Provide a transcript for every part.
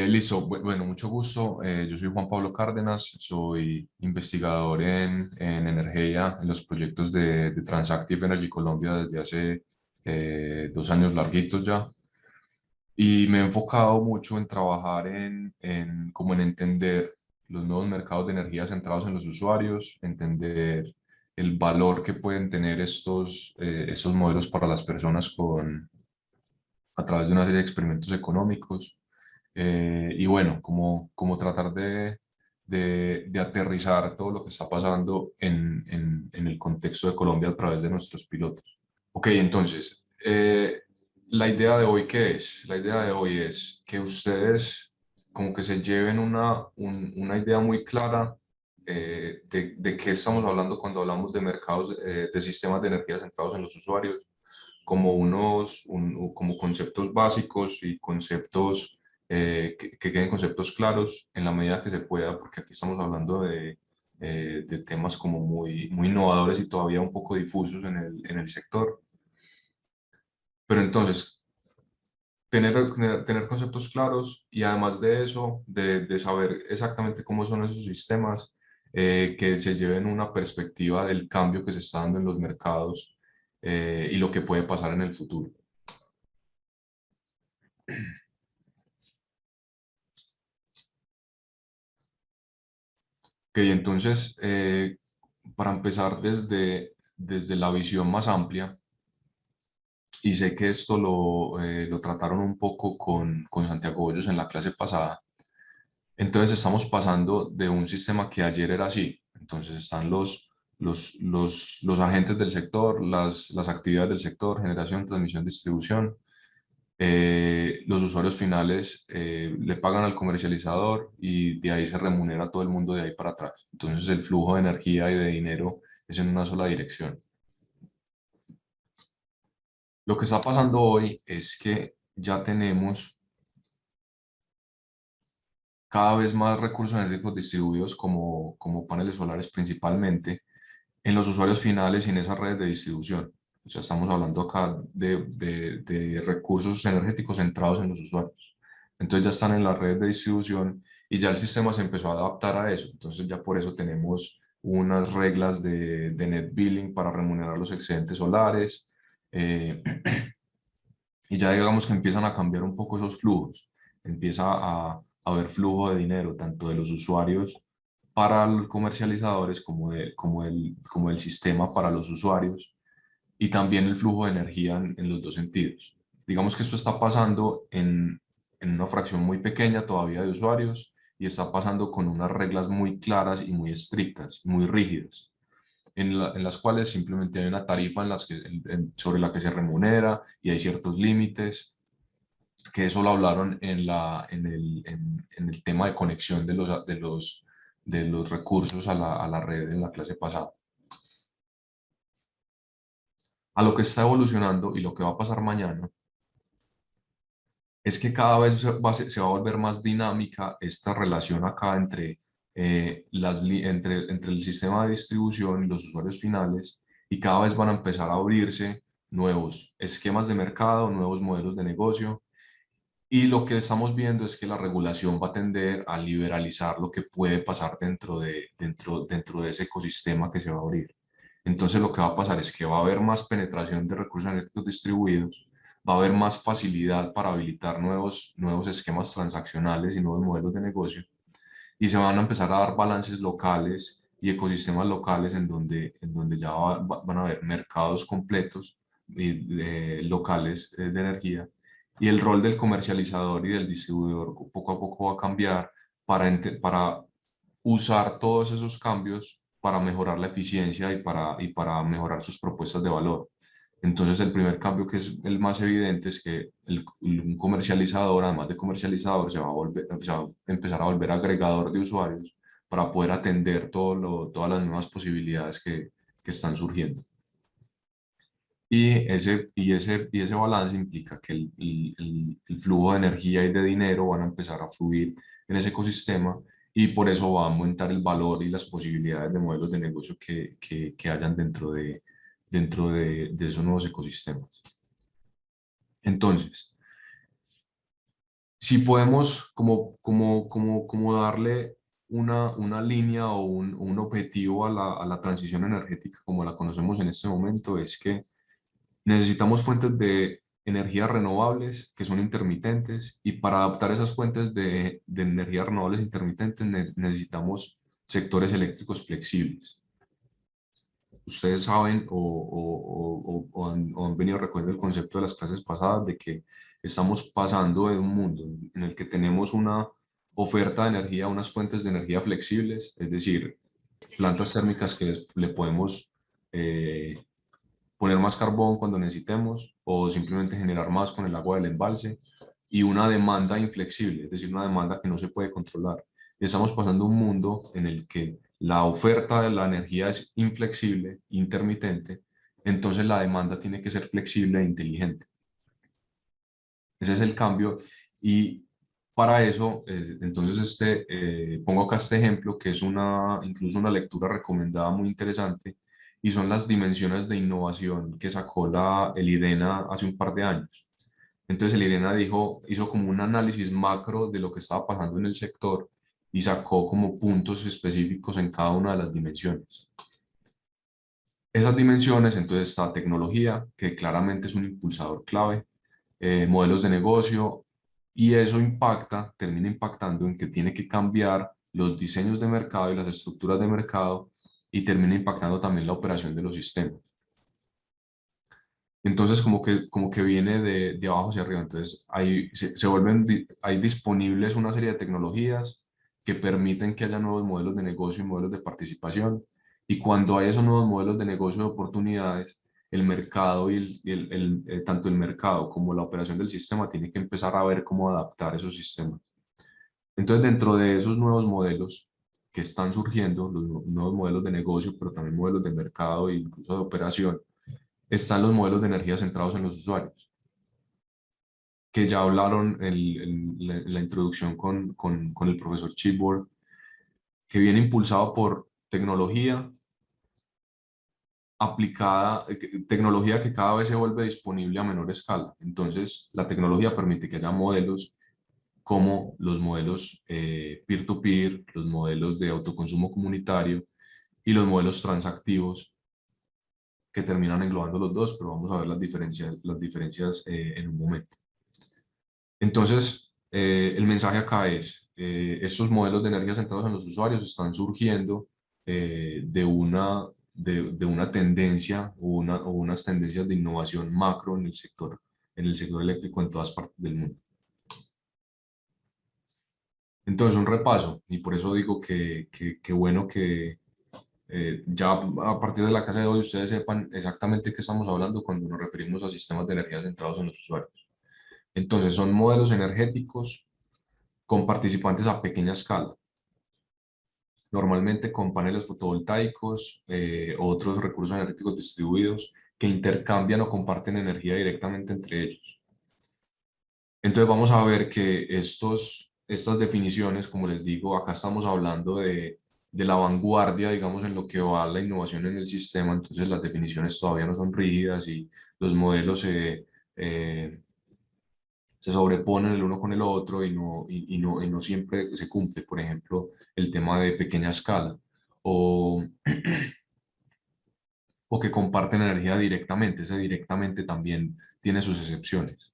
Listo, bueno, mucho gusto. Yo soy Juan Pablo Cárdenas, soy investigador en energía en los proyectos de Transactive Energy Colombia desde hace 2 años larguitos ya. Y me he enfocado mucho en trabajar como en entender los nuevos mercados de energía centrados en los usuarios, entender el valor que pueden tener estos modelos para las personas a través de una serie de experimentos económicos. Y bueno, como tratar de aterrizar todo lo que está pasando en el contexto de Colombia a través de nuestros pilotos. Ok, entonces, la idea de hoy, ¿qué es? La idea de hoy es que ustedes como que se lleven una idea muy clara de qué estamos hablando cuando hablamos de mercados, de sistemas de energía centrados en los usuarios, como como conceptos básicos y conceptos que queden conceptos claros en la medida que se pueda, porque aquí estamos hablando de temas como muy innovadores y todavía un poco difusos en el sector. Pero entonces, tener conceptos claros y además de eso, de saber exactamente cómo son esos sistemas, que se lleven una perspectiva del cambio que se está dando en los mercados y lo que puede pasar en el futuro. Ok, entonces, para empezar desde la visión más amplia, y sé que esto lo trataron un poco con Santiago Hoyos en la clase pasada. Entonces estamos pasando de un sistema que ayer era así. Entonces están los agentes del sector, las actividades del sector, generación, transmisión, distribución. Los usuarios finales le pagan al comercializador y de ahí se remunera a todo el mundo de ahí para atrás. Entonces el flujo de energía y de dinero es en una sola dirección. Lo que está pasando hoy es que ya tenemos cada vez más recursos energéticos distribuidos como paneles solares principalmente en los usuarios finales y en esas redes de distribución. O sea, estamos hablando acá de recursos energéticos centrados en los usuarios. Entonces ya están en las redes de distribución y ya el sistema se empezó a adaptar a eso. Entonces ya por eso tenemos unas reglas de net billing para remunerar los excedentes solares. eh, y ya digamos que empiezan a cambiar un poco esos flujos. Empieza a haber flujo de dinero, tanto de los usuarios para los comercializadores como el sistema para los usuarios y también el flujo de energía en los dos sentidos. Digamos que esto está pasando en una fracción muy pequeña todavía de usuarios y está pasando con unas reglas muy claras y muy estrictas, muy rígidas en las cuales simplemente hay una tarifa sobre la que se remunera y hay ciertos límites, que eso lo hablaron en el tema de conexión de los recursos a la red en la clase pasada. A lo que está evolucionando y lo que va a pasar mañana es que cada vez se va a volver más dinámica esta relación acá entre el sistema de distribución y los usuarios finales, y cada vez van a empezar a abrirse nuevos esquemas de mercado, nuevos modelos de negocio, y lo que estamos viendo es que la regulación va a tender a liberalizar lo que puede pasar dentro de ese ecosistema que se va a abrir. Entonces lo que va a pasar es que va a haber más penetración de recursos energéticos distribuidos, va a haber más facilidad para habilitar nuevos esquemas transaccionales y nuevos modelos de negocio, y se van a empezar a dar balances locales y ecosistemas locales en donde ya van a haber mercados completos y, locales de energía, y el rol del comercializador y del distribuidor poco a poco va a cambiar para usar todos esos cambios para mejorar la eficiencia y para mejorar sus propuestas de valor. Entonces, el primer cambio, que es el más evidente, es que un comercializador, además de comercializador, se va a empezar a volver agregador de usuarios para poder atender todas las nuevas posibilidades que están surgiendo. Y ese balance implica que el flujo de energía y de dinero van a empezar a fluir en ese ecosistema, y por eso va a aumentar el valor y las posibilidades de modelos de negocio que hayan dentro de esos nuevos ecosistemas. Entonces, si podemos como darle una línea o un objetivo a la transición energética como la conocemos en este momento, es que necesitamos fuentes de energía renovables que son intermitentes y para adaptar esas fuentes de energía renovables intermitentes necesitamos sectores eléctricos flexibles. Ustedes saben o han venido recogiendo el concepto de las clases pasadas de que estamos pasando de un mundo en el que tenemos una oferta de energía, unas fuentes de energía flexibles, es decir, plantas térmicas que le podemos eh, poner más carbón cuando necesitemos o simplemente generar más con el agua del embalse y una demanda inflexible, es decir, una demanda que no se puede controlar. Estamos pasando un mundo en el que la oferta de la energía es inflexible, intermitente, entonces la demanda tiene que ser flexible e inteligente. Ese es el cambio y para eso, entonces pongo acá este ejemplo que es incluso una lectura recomendada muy interesante y son las dimensiones de innovación que sacó el IDENA hace un par de años. Entonces el IRENA hizo como un análisis macro de lo que estaba pasando en el sector y sacó como puntos específicos en cada una de las dimensiones. Esas dimensiones, entonces está tecnología, que claramente es un impulsador clave, modelos de negocio, y eso termina impactando en que tiene que cambiar los diseños de mercado y las estructuras de mercado y termina impactando también la operación de los sistemas. Entonces, como que viene de abajo hacia arriba. Entonces, hay disponibles una serie de tecnologías que permiten que haya nuevos modelos de negocio y modelos de participación. Y cuando hay esos nuevos modelos de negocio y oportunidades, el mercado tanto el mercado como la operación del sistema tiene que empezar a ver cómo adaptar esos sistemas. Entonces, dentro de esos nuevos modelos que están surgiendo, los nuevos modelos de negocio, pero también modelos de mercado e incluso de operación, están los modelos de energía centrados en los usuarios, que ya hablaron en la introducción con el profesor Chipboard, que viene impulsado por tecnología aplicada, tecnología que cada vez se vuelve disponible a menor escala. Entonces, la tecnología permite que haya modelos como los modelos peer-to-peer, los modelos de autoconsumo comunitario y los modelos transactivos que terminan englobando los dos, pero vamos a ver las diferencias en un momento. Entonces, el mensaje acá es, estos modelos de energía centrados en los usuarios están surgiendo de una tendencia o unas tendencias de innovación macro en el sector eléctrico en todas partes del mundo. Entonces, un repaso, y por eso digo que bueno que ya a partir de la clase de hoy ustedes sepan exactamente qué estamos hablando cuando nos referimos a sistemas de energía centrados en los usuarios. Entonces, son modelos energéticos con participantes a pequeña escala, normalmente con paneles fotovoltaicos o otros recursos energéticos distribuidos que intercambian o comparten energía directamente entre ellos. Entonces vamos a ver que estas definiciones, como les digo, acá estamos hablando de la vanguardia, digamos, en lo que va a la innovación en el sistema, entonces las definiciones todavía no son rígidas y los modelos se sobreponen el uno con el otro y no siempre se cumple. Por ejemplo, el tema de pequeña escala o, o que comparten energía directamente. Ese directamente también tiene sus excepciones.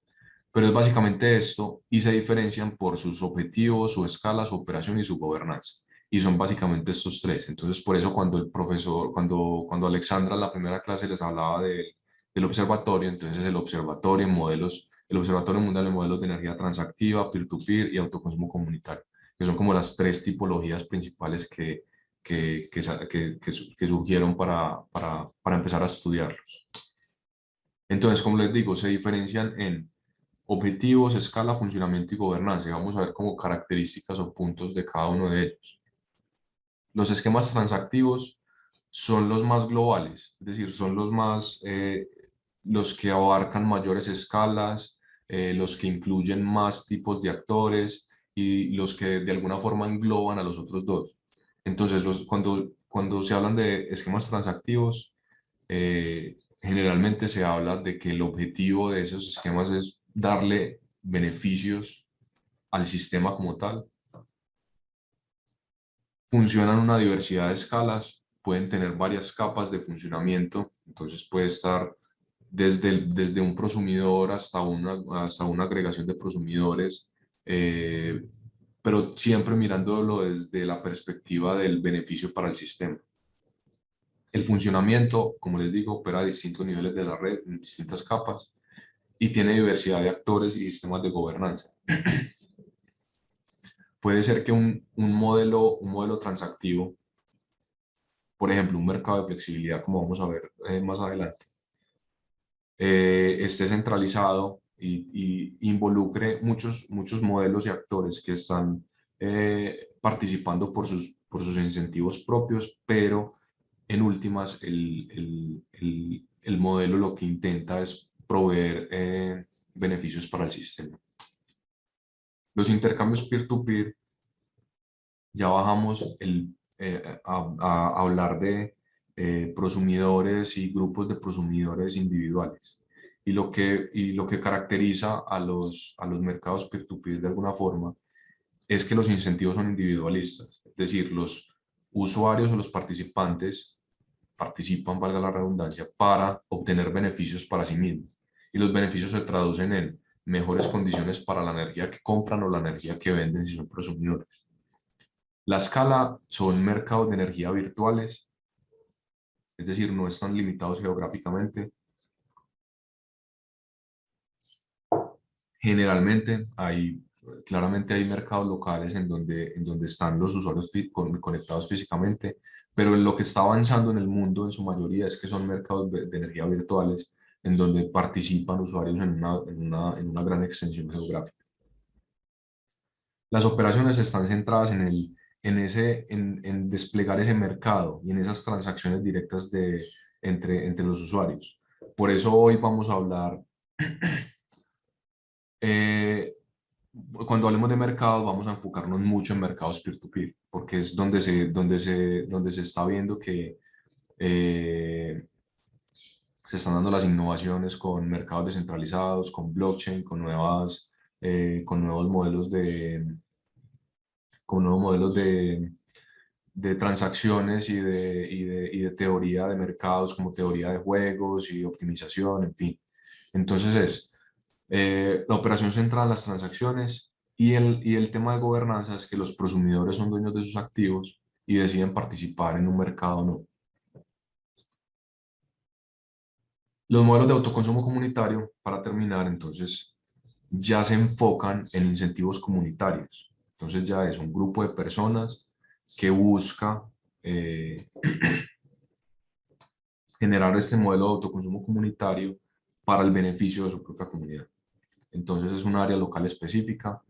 Pero es básicamente esto y se diferencian por sus objetivos, su escala, su operación y su gobernanza. Y son básicamente estos tres. Entonces, por eso cuando el profesor, cuando Alexandra en la primera clase les hablaba del observatorio, entonces el observatorio en modelos, el observatorio mundial de modelos de energía transactiva, peer-to-peer y autoconsumo comunitario, que son como las tres tipologías principales que surgieron para empezar a estudiarlos. Entonces, como les digo, se diferencian en objetivos, escala, funcionamiento y gobernanza. Y vamos a ver como características o puntos de cada uno de ellos. Los esquemas transactivos son los más globales, es decir, son los que abarcan mayores escalas, los que incluyen más tipos de actores y los que de alguna forma engloban a los otros dos. Entonces, cuando se hablan de esquemas transactivos, generalmente se habla de que el objetivo de esos esquemas es darle beneficios al sistema como tal. Funcionan una diversidad de escalas, pueden tener varias capas de funcionamiento, entonces puede estar desde un prosumidor hasta una agregación de prosumidores, eh, pero siempre mirándolo desde la perspectiva del beneficio para el sistema. El funcionamiento, como les digo, opera a distintos niveles de la red, en distintas capas, y tiene diversidad de actores y sistemas de gobernanza. Puede ser que un modelo transactivo, por ejemplo, un mercado de flexibilidad, como vamos a ver más adelante, esté centralizado y involucre muchos modelos y actores que están participando por sus incentivos propios, pero en últimas el modelo lo que intenta es proveer beneficios para el sistema. Los intercambios peer-to-peer, ya bajamos a hablar de prosumidores y grupos de prosumidores individuales. Y lo que caracteriza a los mercados peer-to-peer de alguna forma es que los incentivos son individualistas, es decir, los usuarios o los participantes participan, valga la redundancia, para obtener beneficios para sí mismos. Y los beneficios se traducen en mejores condiciones para la energía que compran o la energía que venden si son prosumidores. La escala son mercados de energía virtuales, es decir, no están limitados geográficamente. Generalmente claramente hay mercados locales en donde están los usuarios conectados físicamente, pero lo que está avanzando en el mundo en su mayoría es que son mercados de energía virtuales en donde participan usuarios en una gran extensión geográfica. Las operaciones están centradas en desplegar ese mercado y en esas transacciones directas entre los usuarios. Por eso hoy vamos a hablar, eh, cuando hablemos de mercados, vamos a enfocarnos mucho en mercados peer-to-peer, porque es donde se está viendo que eh, se están dando las innovaciones con mercados descentralizados, con blockchain, con nuevos modelos con nuevos modelos de transacciones y de teoría de mercados como teoría de juegos y optimización, en fin. Entonces la operación centrada en las transacciones y el tema de gobernanza es que los prosumidores son dueños de sus activos y deciden participar en un mercado o no. Los modelos de autoconsumo comunitario, para terminar, entonces, ya se enfocan en incentivos comunitarios. Entonces ya es un grupo de personas que busca eh, generar este modelo de autoconsumo comunitario para el beneficio de su propia comunidad. Entonces es un área local específica.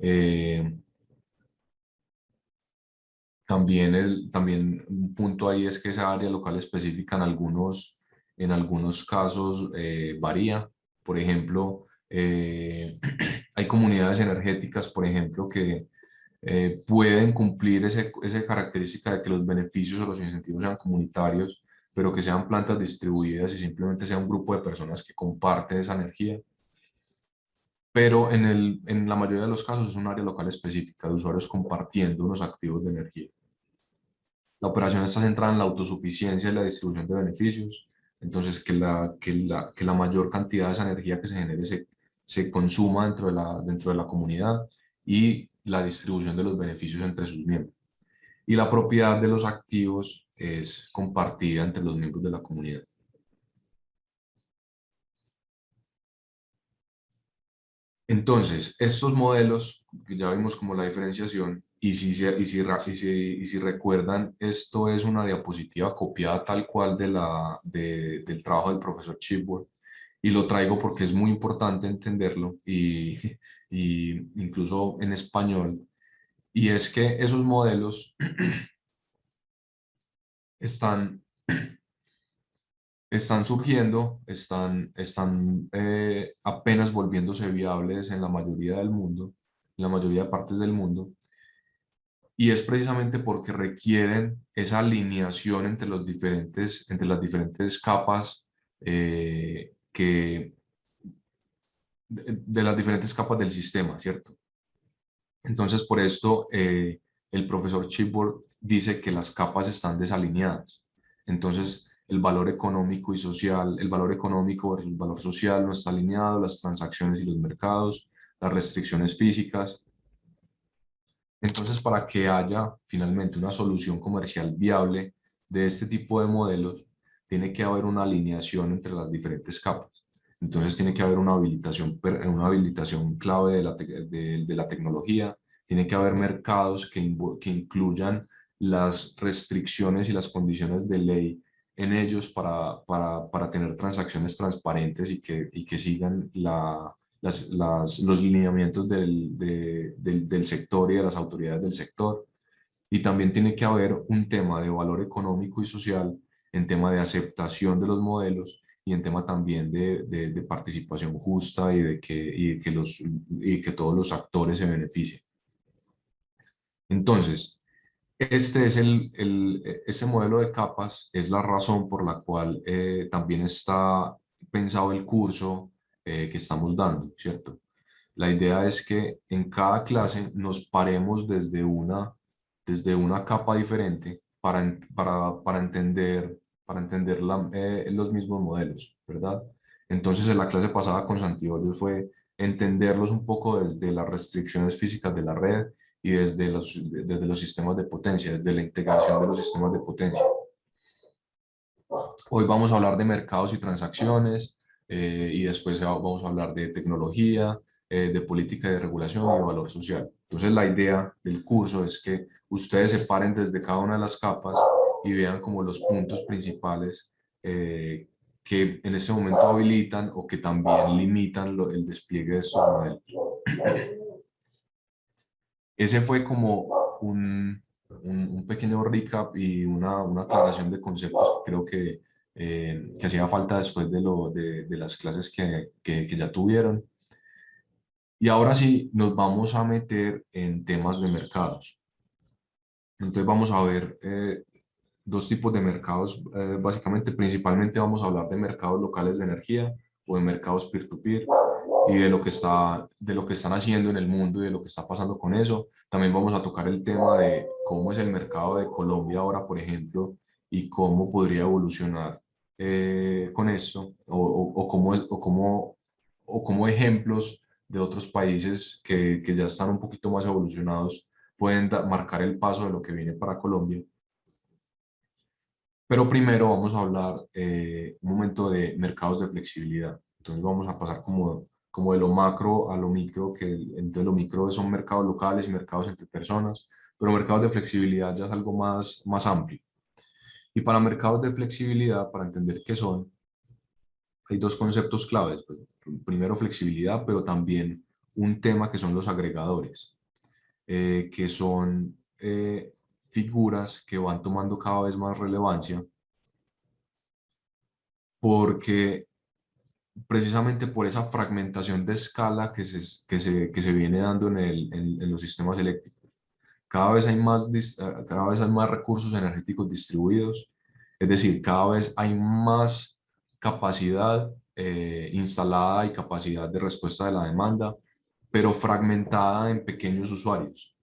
Eh, también un punto ahí es que esa área local específica en algunos casos varía. Por ejemplo, hay comunidades energéticas, por ejemplo, que pueden cumplir esa característica de que los beneficios o los incentivos sean comunitarios, pero que sean plantas distribuidas y simplemente sea un grupo de personas que comparten esa energía. Pero en la mayoría de los casos es un área local específica de usuarios compartiendo unos activos de energía. La operación está centrada en la autosuficiencia y la distribución de beneficios. Entonces, que la mayor cantidad de esa energía que se genere se consuma dentro de la comunidad y la distribución de los beneficios entre sus miembros. Y la propiedad de los activos es compartida entre los miembros de la comunidad. Entonces, estos modelos, que ya vimos como la diferenciación, y si recuerdan, esto es una diapositiva copiada tal cual del trabajo del profesor Chipworth, y lo traigo porque es muy importante entenderlo, y incluso en español, y es que esos modelos están están surgiendo, están apenas volviéndose viables en la mayoría del mundo, en la mayoría de partes del mundo, y es precisamente porque requieren esa alineación entre las diferentes capas de las diferentes capas del sistema, ¿cierto? Entonces, por esto, el profesor Chipbourg dice que las capas están desalineadas. Entonces, el valor económico y social, el valor económico versus el valor social no está alineado, las transacciones y los mercados, las restricciones físicas. Entonces, para que haya finalmente una solución comercial viable de este tipo de modelos, tiene que haber una alineación entre las diferentes capas. Entonces, tiene que haber una habilitación clave de la tecnología, tiene que haber mercados que incluyan las restricciones y las condiciones de ley en ellos para tener transacciones transparentes y que sigan los lineamientos del sector y de las autoridades del sector. Y también tiene que haber un tema de valor económico y social en tema de aceptación de los modelos y en tema también de participación justa y que todos los actores se beneficien. Entonces, este modelo de capas es la razón por la cual también está pensado el curso que estamos dando, ¿cierto? La idea es que en cada clase nos paremos desde una capa diferente para entender los mismos modelos, ¿verdad? Entonces, en la clase pasada con Santiago fue entenderlos un poco desde las restricciones físicas de la red y desde los sistemas de potencia, desde la integración de los sistemas de potencia. Hoy vamos a hablar de mercados y transacciones y después vamos a hablar de tecnología, de política de regulación y de valor social. Entonces la idea del curso es que ustedes se paren desde cada una de las capas y vean como los puntos principales que en ese momento habilitan o que también limitan el despliegue de estos modelos. Ese fue como un pequeño recap y una aclaración de conceptos que creo que hacía falta después de las clases que ya tuvieron. Y ahora sí, nos vamos a meter en temas de mercados. Entonces vamos a ver dos tipos de mercados, básicamente, principalmente vamos a hablar de mercados locales de energía o de mercados peer-to-peer y de lo que están haciendo en el mundo y de lo que está pasando con eso. También vamos a tocar el tema de cómo es el mercado de Colombia ahora, por ejemplo, y cómo podría evolucionar con esto, o cómo ejemplos de otros países que ya están un poquito más evolucionados pueden marcar el paso de lo que viene para Colombia. Pero primero vamos a hablar un momento de mercados de flexibilidad. Entonces vamos a pasar como de lo macro a lo micro, que entonces lo micro son mercados locales y mercados entre personas, pero mercados de flexibilidad ya es algo más amplio. Y para mercados de flexibilidad, para entender qué son, hay dos conceptos claves. Pues, primero, flexibilidad, pero también un tema que son los agregadores, que son figuras que van tomando cada vez más relevancia porque precisamente por esa fragmentación de escala que se viene dando en los sistemas eléctricos. Cada vez hay más recursos energéticos distribuidos, es decir, cada vez hay más capacidad instalada y capacidad de respuesta de la demanda, pero fragmentada en pequeños usuarios.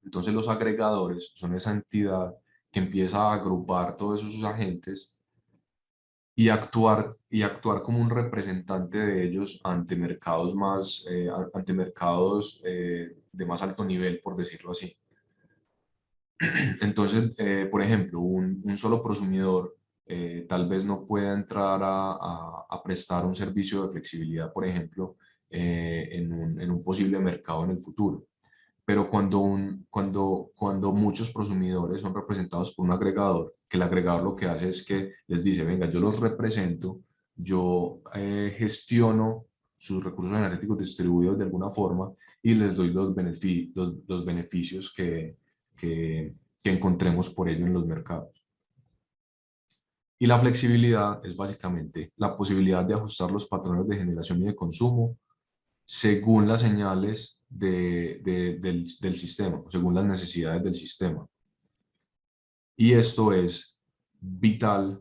Entonces los agregadores son esa entidad que empieza a agrupar todos esos agentes y actuar como un representante de ellos ante mercados de más alto nivel, por decirlo así. Entonces, por ejemplo, un solo prosumidor tal vez no pueda entrar a prestar un servicio de flexibilidad, por ejemplo, en un posible mercado en el futuro. Pero cuando muchos prosumidores son representados por un agregador, que el agregador lo que hace es que les dice, venga, yo los represento, yo gestiono sus recursos energéticos distribuidos de alguna forma y les doy los beneficios que encontremos por ello en los mercados. Y la flexibilidad es básicamente la posibilidad de ajustar los patrones de generación y de consumo según las señales del sistema, según las necesidades del sistema. Y esto es vital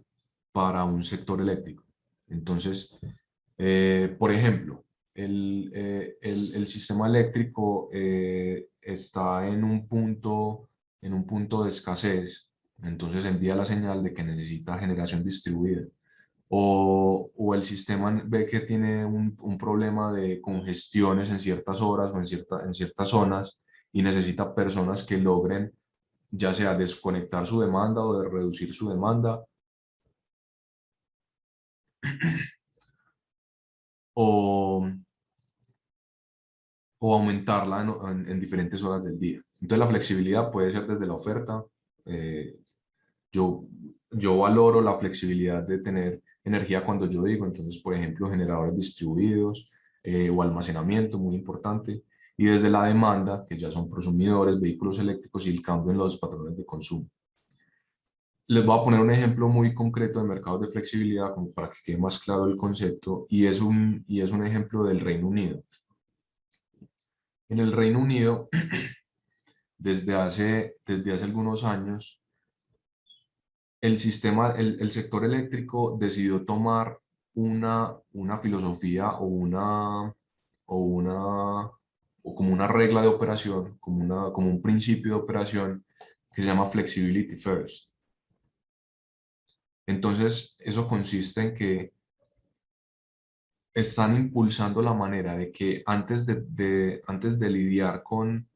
para un sector eléctrico. Entonces, por ejemplo, el sistema eléctrico está en un punto de escasez, entonces envía la señal de que necesita generación distribuida. O el sistema ve que tiene un problema de congestiones en ciertas horas o en ciertas zonas y necesita personas que logren ya sea desconectar su demanda o de reducir su demanda o, o aumentarla en diferentes horas del día. Entonces la flexibilidad puede ser desde la oferta. eh, yo, yo valoro la flexibilidad de tener energía cuando yo digo, entonces por ejemplo generadores distribuidos o almacenamiento, muy importante. Y desde la demanda, que ya son prosumidores, vehículos eléctricos y el cambio en los patrones de consumo. Les voy a poner un ejemplo muy concreto de mercados de flexibilidad como para que quede más claro el concepto y es un ejemplo del Reino Unido. En el Reino Unido, desde hace algunos años, el sector eléctrico decidió tomar una filosofía o como una regla de operación, como un principio de operación que se llama Flexibility First. Entonces, eso consiste en que están impulsando la manera de que antes de lidiar con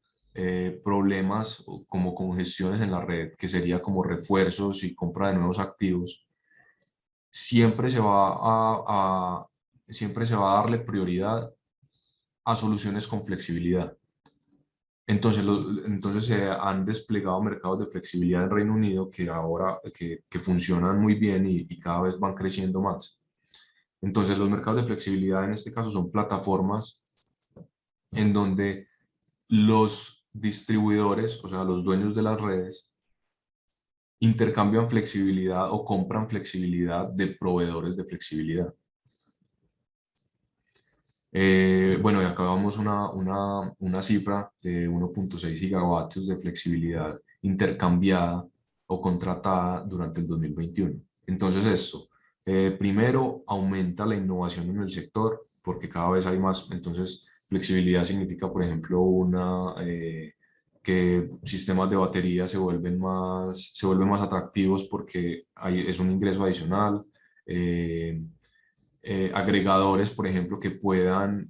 problemas como congestiones en la red, que sería como refuerzos y compra de nuevos activos, siempre siempre se va a darle prioridad a soluciones con flexibilidad. Entonces se han desplegado mercados de flexibilidad en Reino Unido que ahora que funcionan muy bien y cada vez van creciendo más. Entonces los mercados de flexibilidad en este caso son plataformas en donde los distribuidores, o sea, los dueños de las redes, intercambian flexibilidad o compran flexibilidad de proveedores de flexibilidad. Bueno, y acabamos una cifra de 1.6 gigavatios de flexibilidad intercambiada o contratada durante el 2021. Entonces esto, primero, aumenta la innovación en el sector porque cada vez hay más. Entonces, flexibilidad significa, por ejemplo, que sistemas de batería se vuelven más atractivos porque es un ingreso adicional. Agregadores, por ejemplo, que puedan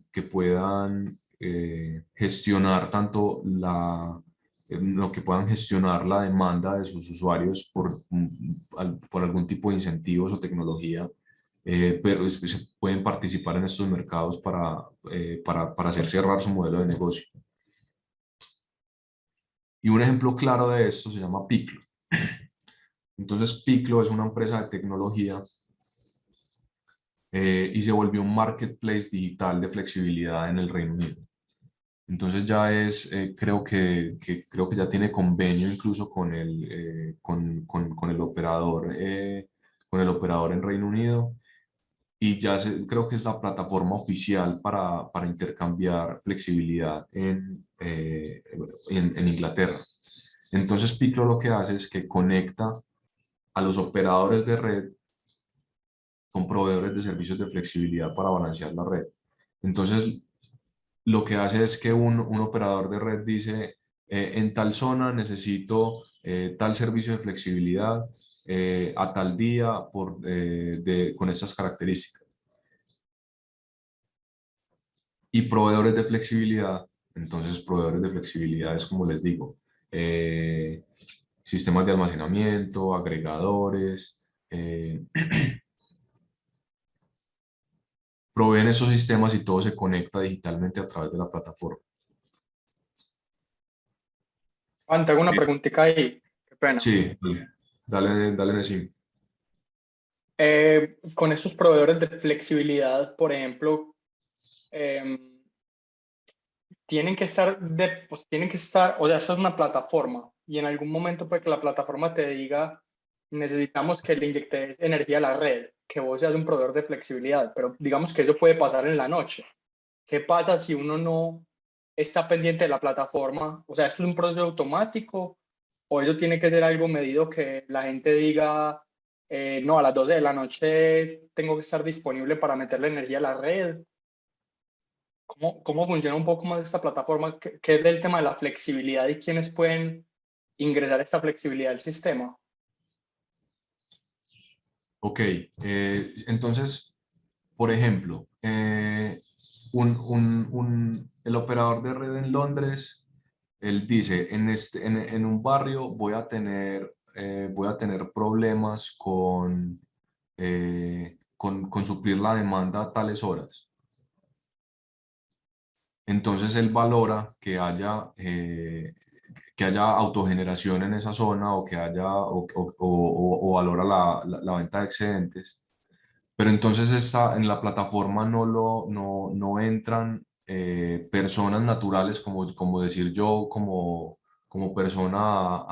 gestionar tanto lo que puedan gestionar la demanda de sus usuarios por algún tipo de incentivos o tecnología, pero se pueden participar en estos mercados para hacer cerrar su modelo de negocio. Y un ejemplo claro de esto se llama Piclo. Entonces, Piclo es una empresa de tecnología y se volvió un marketplace digital de flexibilidad en el Reino Unido. Entonces ya creo que ya tiene convenio incluso con el operador en Reino Unido y creo que es la plataforma oficial para intercambiar flexibilidad en Inglaterra. Entonces Piclo lo que hace es que conecta a los operadores de red con proveedores de servicios de flexibilidad para balancear la red. Entonces, lo que hace es que un operador de red dice, en tal zona necesito tal servicio de flexibilidad a tal día con estas características. Y proveedores de flexibilidad, entonces proveedores de flexibilidad es como les digo, eh, sistemas de almacenamiento, agregadores, proveen esos sistemas y todo se conecta digitalmente a través de la plataforma. Juan, te hago una preguntita ahí. Qué pena. Sí, dale, Nesim. Con estos proveedores de flexibilidad, por ejemplo, em, tienen que estar, o sea, eso es una plataforma y en algún momento puede que la plataforma te diga, necesitamos que le inyectes energía a la red, que vos seas un proveedor de flexibilidad, pero digamos que eso puede pasar en la noche. ¿Qué pasa si uno no está pendiente de la plataforma? O sea, ¿es un proceso automático o eso tiene que ser algo medido que la gente diga, no, a las 12 de la noche tengo que estar disponible para meterle energía a la red? cómo funciona un poco más esta plataforma? ¿Qué es el tema de la flexibilidad y quiénes pueden ingresar esta flexibilidad al sistema? Ok, entonces, por ejemplo, el operador de red en Londres, él dice, en un barrio voy a tener problemas con suplir la demanda a tales horas. Entonces él valora que haya autogeneración en esa zona o que haya o valora la venta de excedentes. Pero entonces en la plataforma no entran personas naturales como decir yo como persona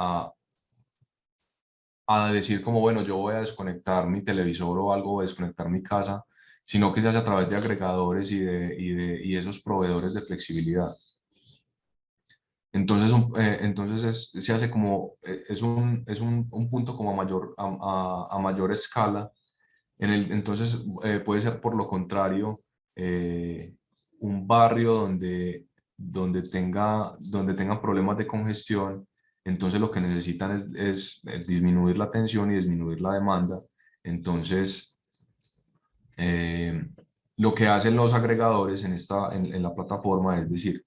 a decir como, bueno, yo voy a desconectar mi televisor o algo, o desconectar mi casa, sino que se hace a través de agregadores y esos proveedores de flexibilidad. Entonces, se hace como, un punto como a mayor escala. Entonces, puede ser por lo contrario, un barrio donde tenga problemas de congestión. Entonces, lo que necesitan es disminuir la tensión y disminuir la demanda. Entonces, eh, lo que hacen los agregadores en la plataforma es decir,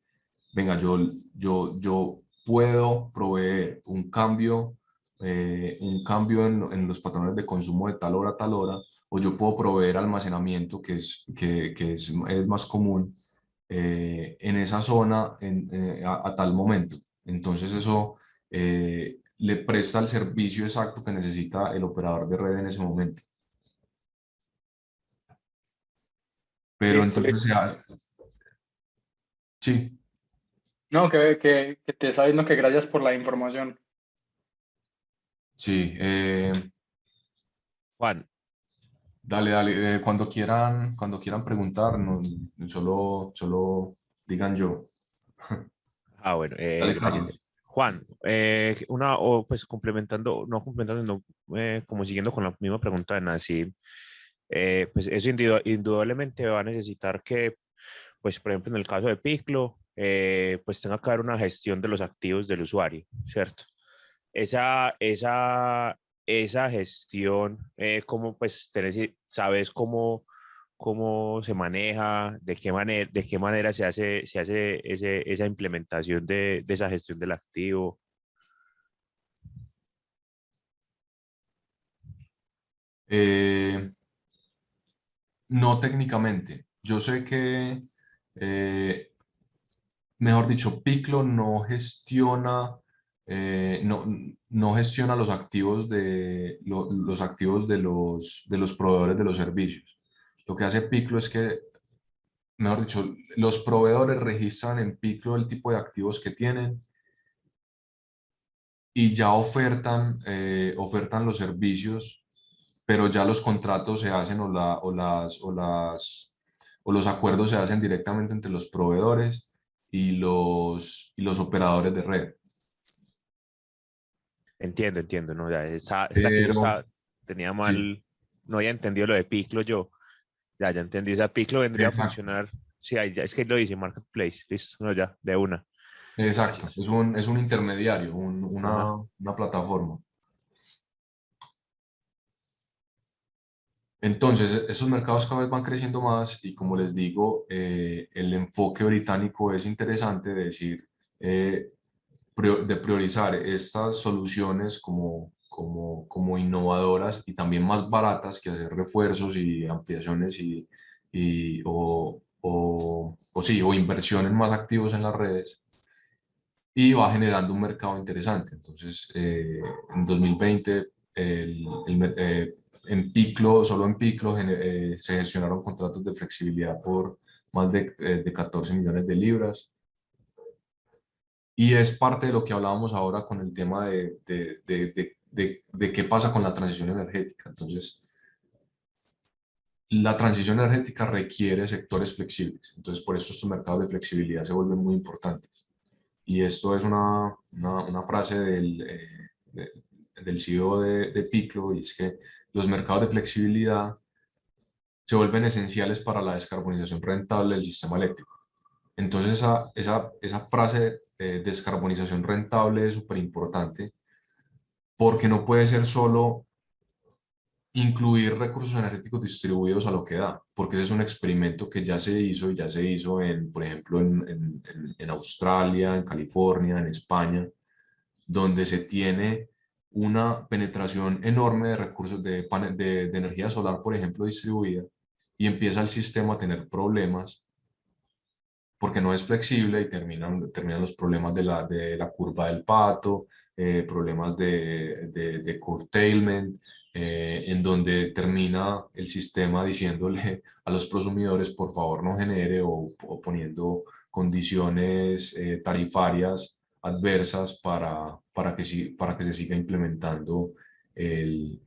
venga, yo puedo proveer un cambio en los patrones de consumo de tal hora a tal hora, o yo puedo proveer almacenamiento que es más común en esa zona a tal momento. Entonces eso le presta el servicio exacto que necesita el operador de red en ese momento. Pero Listo, entonces, listo. sí, No, que te está diciendo que gracias por la información. sí. Juan, Dale, dale, cuando quieran preguntar, no, solo digan yo. bueno, Dale, gracias. Carlos. Juan, o pues complementando, no complementando, no, como siguiendo con la misma pregunta de Nassim, pues eso indudablemente va a necesitar que, pues por ejemplo, en el caso de Piclo, pues tenga que haber una gestión de los activos del usuario, ¿cierto? Esa, esa, esa gestión, ¿cómo pues sabes cómo se maneja, de qué manera se hace esa implementación de esa gestión del activo? Eh, no técnicamente. Yo sé que, eh, mejor dicho, Piclo no gestiona los activos los activos de los proveedores de los servicios. Lo que hace Piclo es que, mejor dicho, los proveedores registran en Piclo el tipo de activos que tienen y ya ofertan los servicios, pero ya los contratos se hacen o los acuerdos se hacen directamente entre los proveedores y los operadores de red. Entiendo, ¿no? Ya, esa que Pero tenía sí, mal, no había entendido lo de Piclo yo. Ya entendí. O sea, Piclo vendría a exacto, funcionar. Sí, ahí ya, es que lo dice Marketplace. Listo, no, ya, de una. exacto. Gracias. Es un intermediario, Ajá. una plataforma. Entonces, esos mercados cada vez van creciendo más y como les digo, el enfoque británico es interesante de decir, de priorizar estas soluciones como innovadoras y también más baratas que hacer refuerzos y ampliaciones o inversión en más activos en las redes y va generando un mercado interesante. Entonces, en 2020, en Piclo, solo en Piclo, se gestionaron contratos de flexibilidad por más de 14 millones de libras. Y es parte de lo que hablábamos ahora con el tema de qué pasa con la transición energética. Entonces, la transición energética requiere sectores flexibles. Entonces, por eso estos mercados de flexibilidad se vuelven muy importantes. Y esto es una frase del CEO de Piclo, y es que los mercados de flexibilidad se vuelven esenciales para la descarbonización rentable del sistema eléctrico. Entonces esa frase de descarbonización rentable es súper importante porque no puede ser solo incluir recursos energéticos distribuidos a lo que da, porque ese es un experimento que ya se hizo y ya se hizo por ejemplo, en Australia, en California, en España, donde se tiene una penetración enorme de recursos de energía solar, por ejemplo, distribuida, y empieza el sistema a tener problemas porque no es flexible y terminan los problemas de la curva del pato, problemas de curtailment, en donde termina el sistema diciéndole a los prosumidores, por favor no genere o poniendo condiciones tarifarias adversas para que se siga implementando el,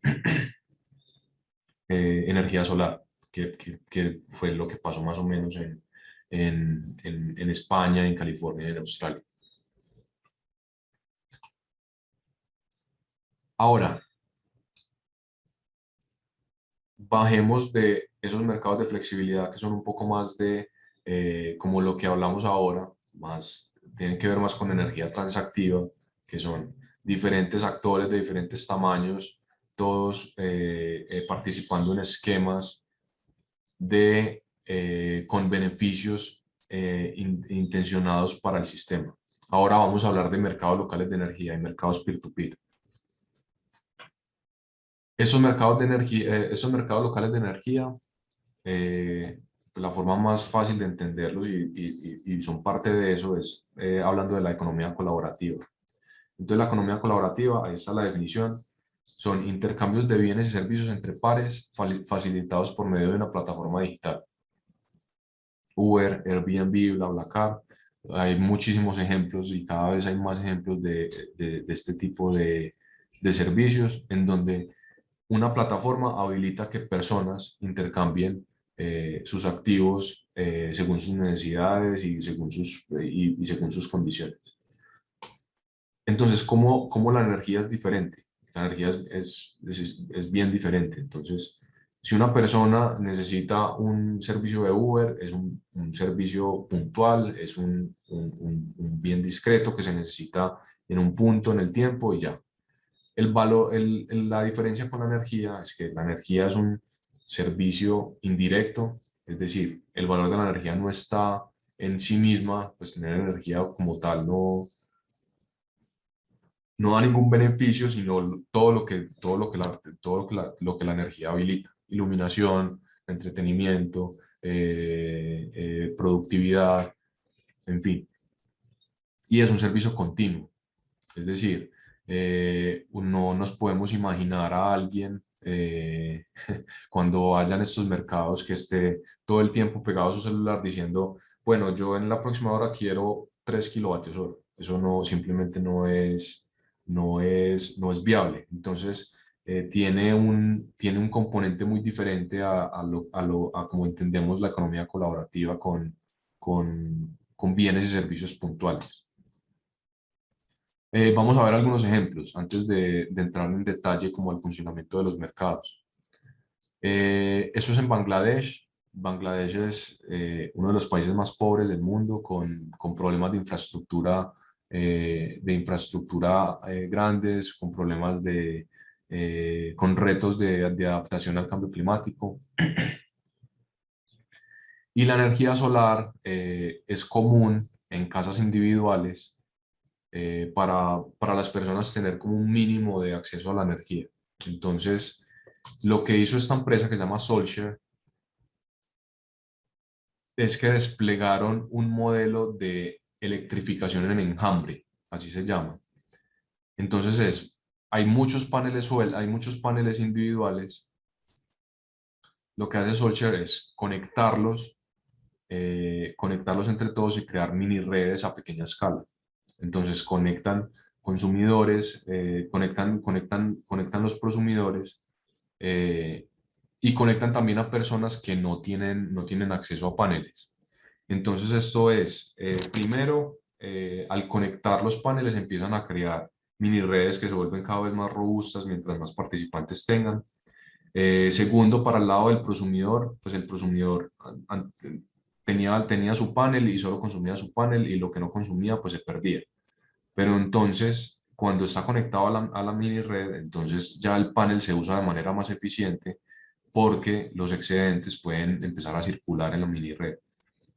energía solar, que fue lo que pasó más o menos en España, en California y en Australia. Ahora, bajemos de esos mercados de flexibilidad que son un poco más de, como lo que hablamos ahora, más, tienen que ver más con energía transactiva, que son diferentes actores de diferentes tamaños, todos participando en esquemas con beneficios intencionados para el sistema. Ahora vamos a hablar de mercados locales de energía y mercados peer-to-peer. Esos mercados de energía, esos mercados locales de energía, la forma más fácil de entenderlos y son parte de eso es hablando de la economía colaborativa. Entonces la economía colaborativa, ahí está la definición, son intercambios de bienes y servicios entre pares facilitados por medio de una plataforma digital. Uber, Airbnb, BlaBlaCar, hay muchísimos ejemplos y cada vez hay más ejemplos de este tipo de servicios en donde una plataforma habilita que personas intercambien sus activos según sus necesidades y según sus condiciones. Entonces, ¿cómo la energía es diferente? La energía es bien diferente. Entonces, si una persona necesita un servicio de Uber, es un servicio puntual, es un bien discreto que se necesita en un punto en el tiempo y ya. La diferencia con la energía es que la energía es un servicio indirecto, es decir, el valor de la energía no está en sí misma, pues tener energía como tal no da ningún beneficio, sino lo que la energía habilita. Iluminación, entretenimiento, productividad, en fin. Y es un servicio continuo. Es decir, no nos podemos imaginar a alguien cuando vayan a estos mercados que esté todo el tiempo pegado a su celular diciendo, bueno, yo en la próxima hora quiero 3 kilovatios hora. Eso no, simplemente no es viable. Entonces, tiene un componente muy diferente a como entendemos la economía colaborativa con bienes y servicios puntuales. Vamos a ver algunos ejemplos antes de entrar en detalle como el funcionamiento de los mercados. Eso es en Bangladesh. Bangladesh es uno de los países más pobres del mundo con problemas de infraestructura grandes, con problemas con retos de adaptación al cambio climático. Y la energía solar es común en casas individuales para las personas tener como un mínimo de acceso a la energía. Entonces, lo que hizo esta empresa que se llama SoulShare es que desplegaron un modelo de electrificación en enjambre, así se llama. Entonces hay muchos paneles individuales. Lo que hace SoulShare es conectarlos entre todos y crear mini redes a pequeña escala. Entonces conectan consumidores, conectan los prosumidores y conectan también a personas que no tienen acceso a paneles. Entonces esto es, primero, al conectar los paneles empiezan a crear mini redes que se vuelven cada vez más robustas mientras más participantes tengan. Segundo, para el lado del prosumidor, pues el prosumidor tenía su panel y solo consumía su panel y lo que no consumía pues se perdía. Pero entonces, cuando está conectado a la mini red, entonces ya el panel se usa de manera más eficiente porque los excedentes pueden empezar a circular en la mini red.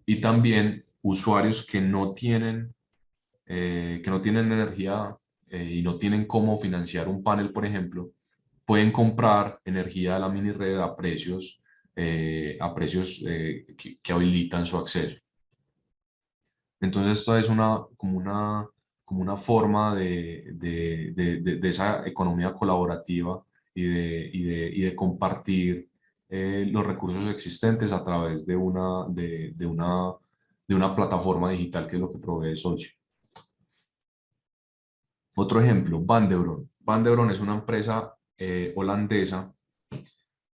Y también usuarios que no tienen energía y no tienen cómo financiar un panel, por ejemplo, pueden comprar energía de la mini red a precios que habilitan su acceso. Entonces, esto es como una forma de esa economía colaborativa y de compartir los recursos existentes a través de una plataforma digital que es lo que provee Sochi. Otro ejemplo, Bandeuron. Bandeuron es una empresa holandesa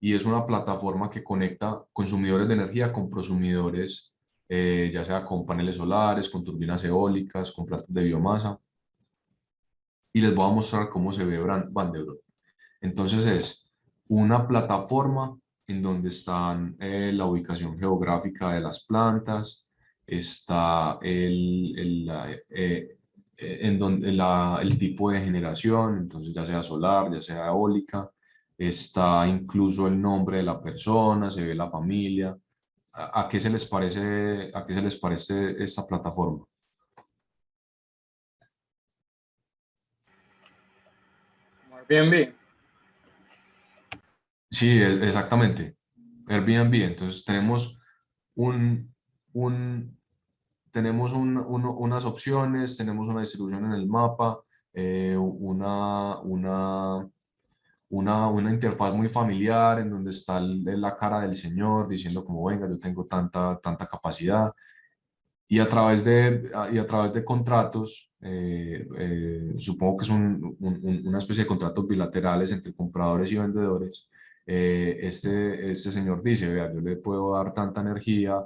y es una plataforma que conecta consumidores de energía con prosumidores, ya sea con paneles solares, con turbinas eólicas, con plantas de biomasa. Y les voy a mostrar cómo se ve Bandeuron. Entonces es una plataforma en donde están la ubicación geográfica de las plantas, está en donde el tipo de generación, entonces ya sea solar, ya sea eólica, está incluso el nombre de la persona, se ve la familia. A qué se les parece esta plataforma? Como Airbnb. Sí, exactamente. Airbnb. Entonces un, un, tenemos unas opciones, tenemos una distribución en el mapa, una interfaz muy familiar en donde está la cara del señor diciendo como, venga, yo tengo tanta capacidad. Y a través de contratos, supongo que es una especie de contratos bilaterales entre compradores y vendedores, este señor dice, vea, yo le puedo dar tanta energía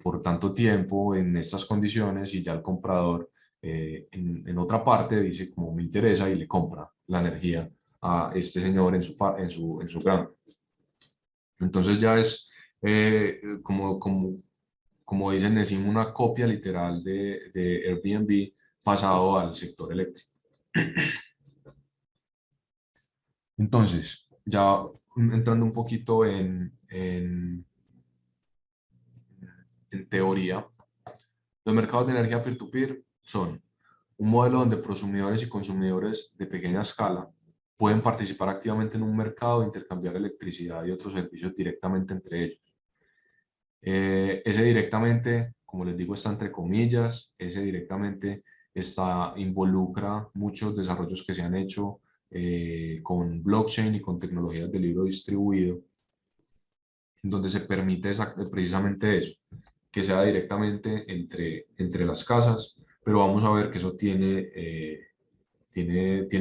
por tanto tiempo en estas condiciones y ya el comprador en otra parte dice como me interesa y le compra la energía a este señor en su granja. Entonces ya es como dicen, es una copia literal de Airbnb pasado al sector eléctrico. Entonces, ya entrando un poquito en teoría, los mercados de energía peer-to-peer son un modelo donde prosumidores y consumidores de pequeña escala pueden participar activamente en un mercado e intercambiar electricidad y otros servicios directamente entre ellos. Ese directamente, como les digo, está entre comillas, ese directamente involucra muchos desarrollos que se han hecho con blockchain y con tecnologías de libro distribuido, en donde se permite precisamente eso, que sea directamente entre las casas, pero vamos a ver que eso tiene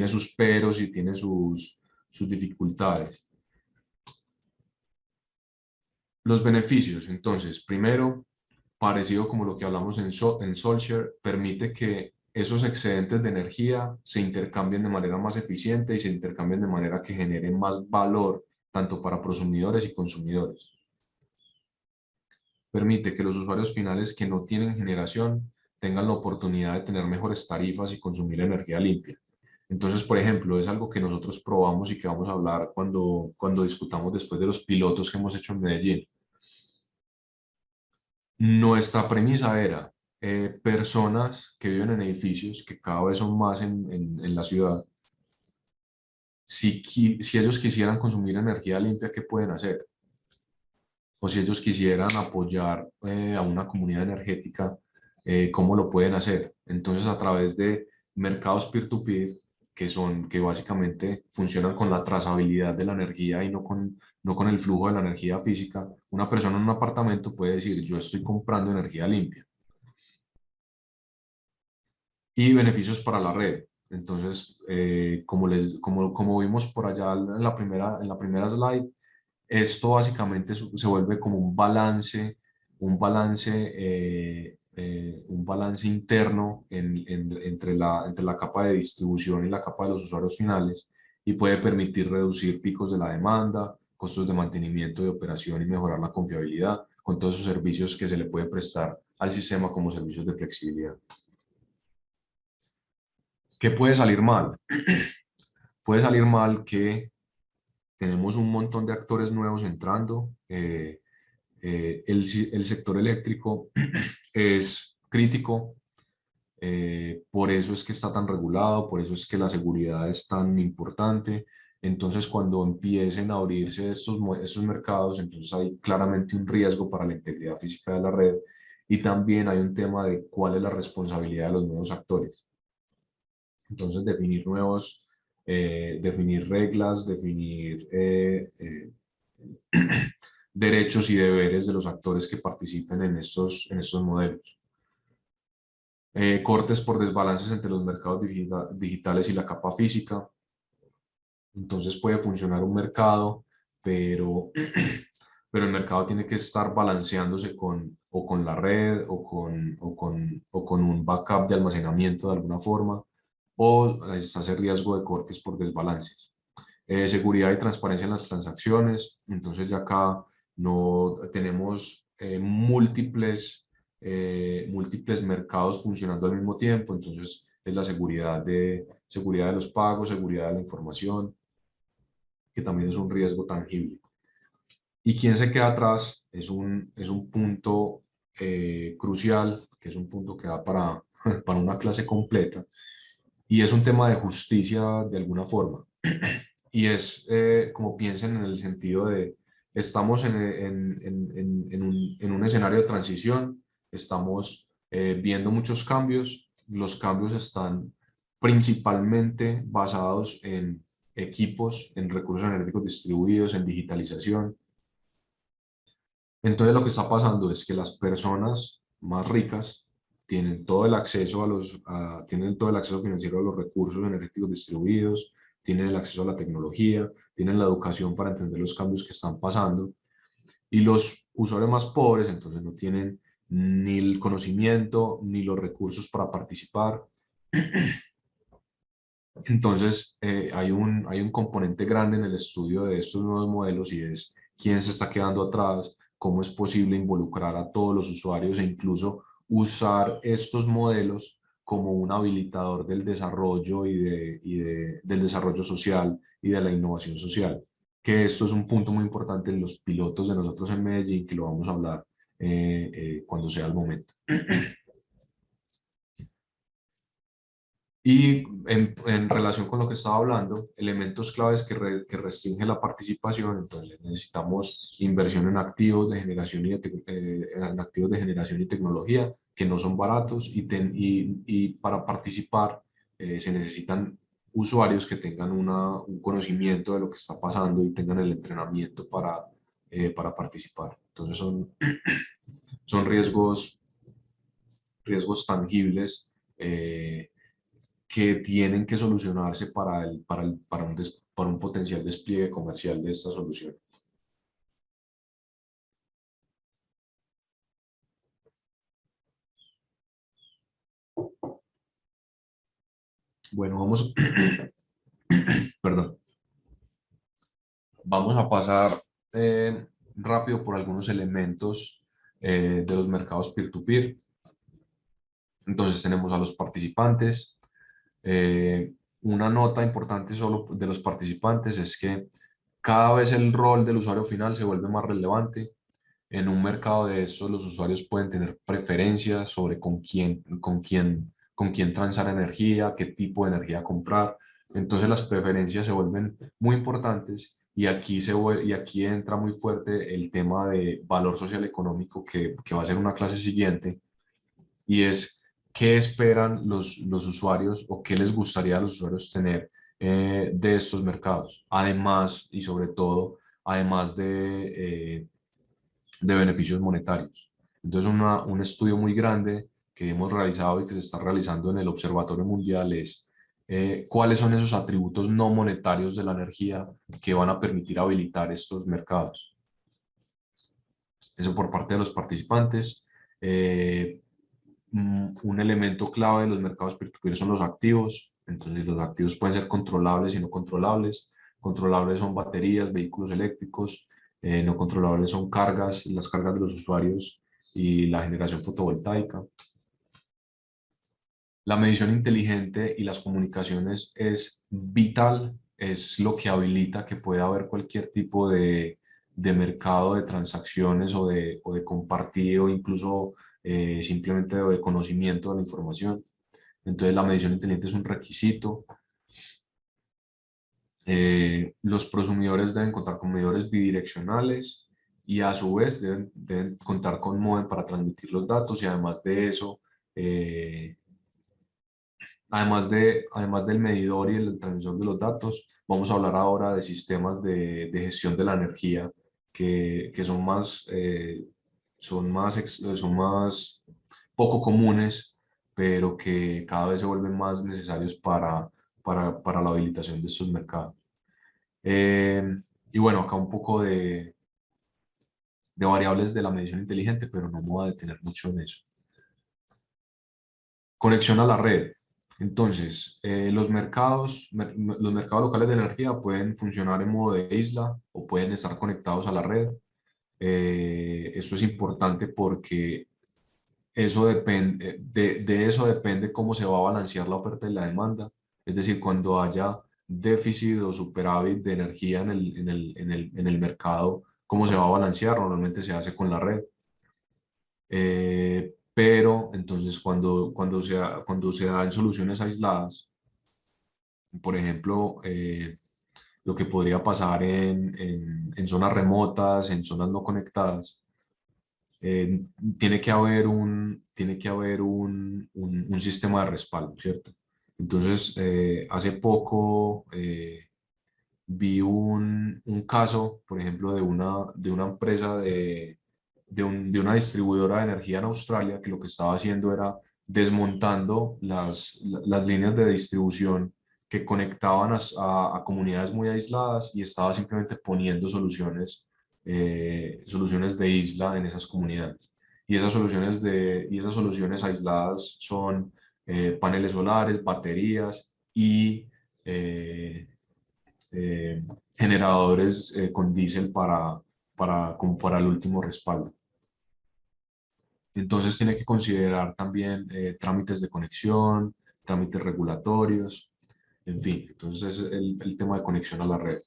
sus peros y tiene sus dificultades. Los beneficios, entonces, primero, parecido como lo que hablamos en SoulShare, permite que esos excedentes de energía se intercambien de manera más eficiente y se intercambien de manera que generen más valor tanto para prosumidores y consumidores. Permite que los usuarios finales que no tienen generación tengan la oportunidad de tener mejores tarifas y consumir energía limpia. Entonces, por ejemplo, es algo que nosotros probamos y que vamos a hablar cuando discutamos después de los pilotos que hemos hecho en Medellín. Nuestra premisa era personas que viven en edificios, que cada vez son más en la ciudad. Si ellos quisieran consumir energía limpia, ¿qué pueden hacer? O si ellos quisieran apoyar a una comunidad energética, ¿cómo lo pueden hacer? Entonces, a través de mercados peer-to-peer, que básicamente funcionan con la trazabilidad de la energía y no con el flujo de la energía física, una persona en un apartamento puede decir, yo estoy comprando energía limpia. Y beneficios para la red. Entonces, como vimos por allá en la primera slide, esto básicamente se vuelve como un balance interno entre la capa de distribución y la capa de los usuarios finales y puede permitir reducir picos de la demanda, costos de mantenimiento de operación y mejorar la confiabilidad, con todos esos servicios que se le puede prestar al sistema como servicios de flexibilidad. ¿Qué puede salir mal? Puede salir mal que tenemos un montón de actores nuevos entrando. El sector eléctrico es crítico, por eso es que está tan regulado, por eso es que la seguridad es tan importante. Entonces, cuando empiecen a abrirse estos mercados, entonces hay claramente un riesgo para la integridad física de la red, y también hay un tema de cuál es la responsabilidad de los nuevos actores. Entonces, definir reglas, definir derechos y deberes de los actores que participen en estos modelos. Cortes por desbalances entre los mercados digitales y la capa física. Entonces puede funcionar un mercado, pero el mercado tiene que estar balanceándose o con la red o con un backup de almacenamiento de alguna forma, o se hace riesgo de cortes por desbalances. Seguridad y transparencia en las transacciones. Entonces ya acá no tenemos múltiples mercados funcionando al mismo tiempo, entonces es la seguridad de los pagos, seguridad de la información, que también es un riesgo tangible. ¿Y quién se queda atrás? Es un punto crucial, que es un punto que da para una clase completa, y es un tema de justicia de alguna forma. Y es como piensen en el sentido de, estamos en un escenario de transición, estamos viendo muchos cambios, los cambios están principalmente basados en equipos, en recursos energéticos distribuidos, en digitalización. Entonces lo que está pasando es que las personas más ricas tienen todo el acceso tienen todo el acceso financiero a los recursos energéticos distribuidos, tienen el acceso a la tecnología, tienen la educación para entender los cambios que están pasando, y los usuarios más pobres entonces no tienen ni el conocimiento ni los recursos para participar. Entonces hay un componente grande en el estudio de estos nuevos modelos, y es quién se está quedando atrás, cómo es posible involucrar a todos los usuarios e incluso usar estos modelos como un habilitador del desarrollo del desarrollo social y de la innovación social. Que esto es un punto muy importante en los pilotos de nosotros en Medellín, que lo vamos a hablar cuando sea el momento. Y en relación con lo que estaba hablando, elementos claves que restringen la participación. Entonces necesitamos inversión en activos de generación y tecnología, que no son baratos, y para participar se necesitan usuarios que tengan un conocimiento de lo que está pasando y tengan el entrenamiento para participar. Entonces son riesgos tangibles que tienen que solucionarse para un potencial despliegue comercial de esta solución. Bueno, perdón. Vamos a pasar rápido por algunos elementos de los mercados peer-to-peer. Entonces tenemos a los participantes. Una nota importante solo de los participantes es que cada vez el rol del usuario final se vuelve más relevante. En un mercado de estos, los usuarios pueden tener preferencias sobre con quién transar energía, qué tipo de energía comprar. Entonces las preferencias se vuelven muy importantes, y aquí entra muy fuerte el tema de valor social económico, que va a ser una clase siguiente, y es qué esperan los usuarios, o qué les gustaría a los usuarios tener de estos mercados. Además, y sobre todo, además de beneficios monetarios. Entonces, un estudio muy grande que hemos realizado y que se está realizando en el Observatorio Mundial es cuáles son esos atributos no monetarios de la energía que van a permitir habilitar estos mercados. Eso por parte de los participantes. Un elemento clave de los mercados peer-to-peer son los activos. Entonces, los activos pueden ser controlables y no controlables. Controlables son baterías, vehículos eléctricos, no controlables son cargas, las cargas de los usuarios y la generación fotovoltaica. La medición inteligente y las comunicaciones es vital, es lo que habilita que pueda haber cualquier tipo de mercado de transacciones o de compartir o incluso simplemente de conocimiento de la información. Entonces la medición inteligente es un requisito. Los prosumidores deben contar con medidores bidireccionales y a su vez deben contar con módem para transmitir los datos y además de eso, además del medidor y el transmisor de los datos, vamos a hablar ahora de sistemas de gestión de la energía que son más poco comunes, pero que cada vez se vuelven más necesarios para la habilitación de estos mercados. Y bueno, acá un poco de variables de la medición inteligente, pero no me voy a detener mucho en eso. Conexión a la red. Entonces, los mercados locales de energía pueden funcionar en modo de isla o pueden estar conectados a la red. Esto es importante porque de eso depende cómo se va a balancear la oferta y la demanda. Es decir, cuando haya déficit o superávit de energía en el mercado, ¿cómo se va a balancear? Normalmente se hace con la red. Pero entonces cuando se dan soluciones aisladas, por ejemplo, lo que podría pasar en zonas remotas, en zonas no conectadas, eh, tiene que haber un sistema de respaldo, ¿cierto? Entonces, hace poco vi un caso, por ejemplo, de una empresa de una distribuidora de energía en Australia que lo que estaba haciendo era desmontando las líneas de distribución que conectaban a comunidades muy aisladas y estaba simplemente poniendo soluciones de isla en esas comunidades. Y esas soluciones aisladas son paneles solares, baterías y eh, eh, generadores con diésel como para el último respaldo. Entonces tiene que considerar también trámites de conexión, trámites regulatorios, en fin. Entonces es el tema de conexión a la red.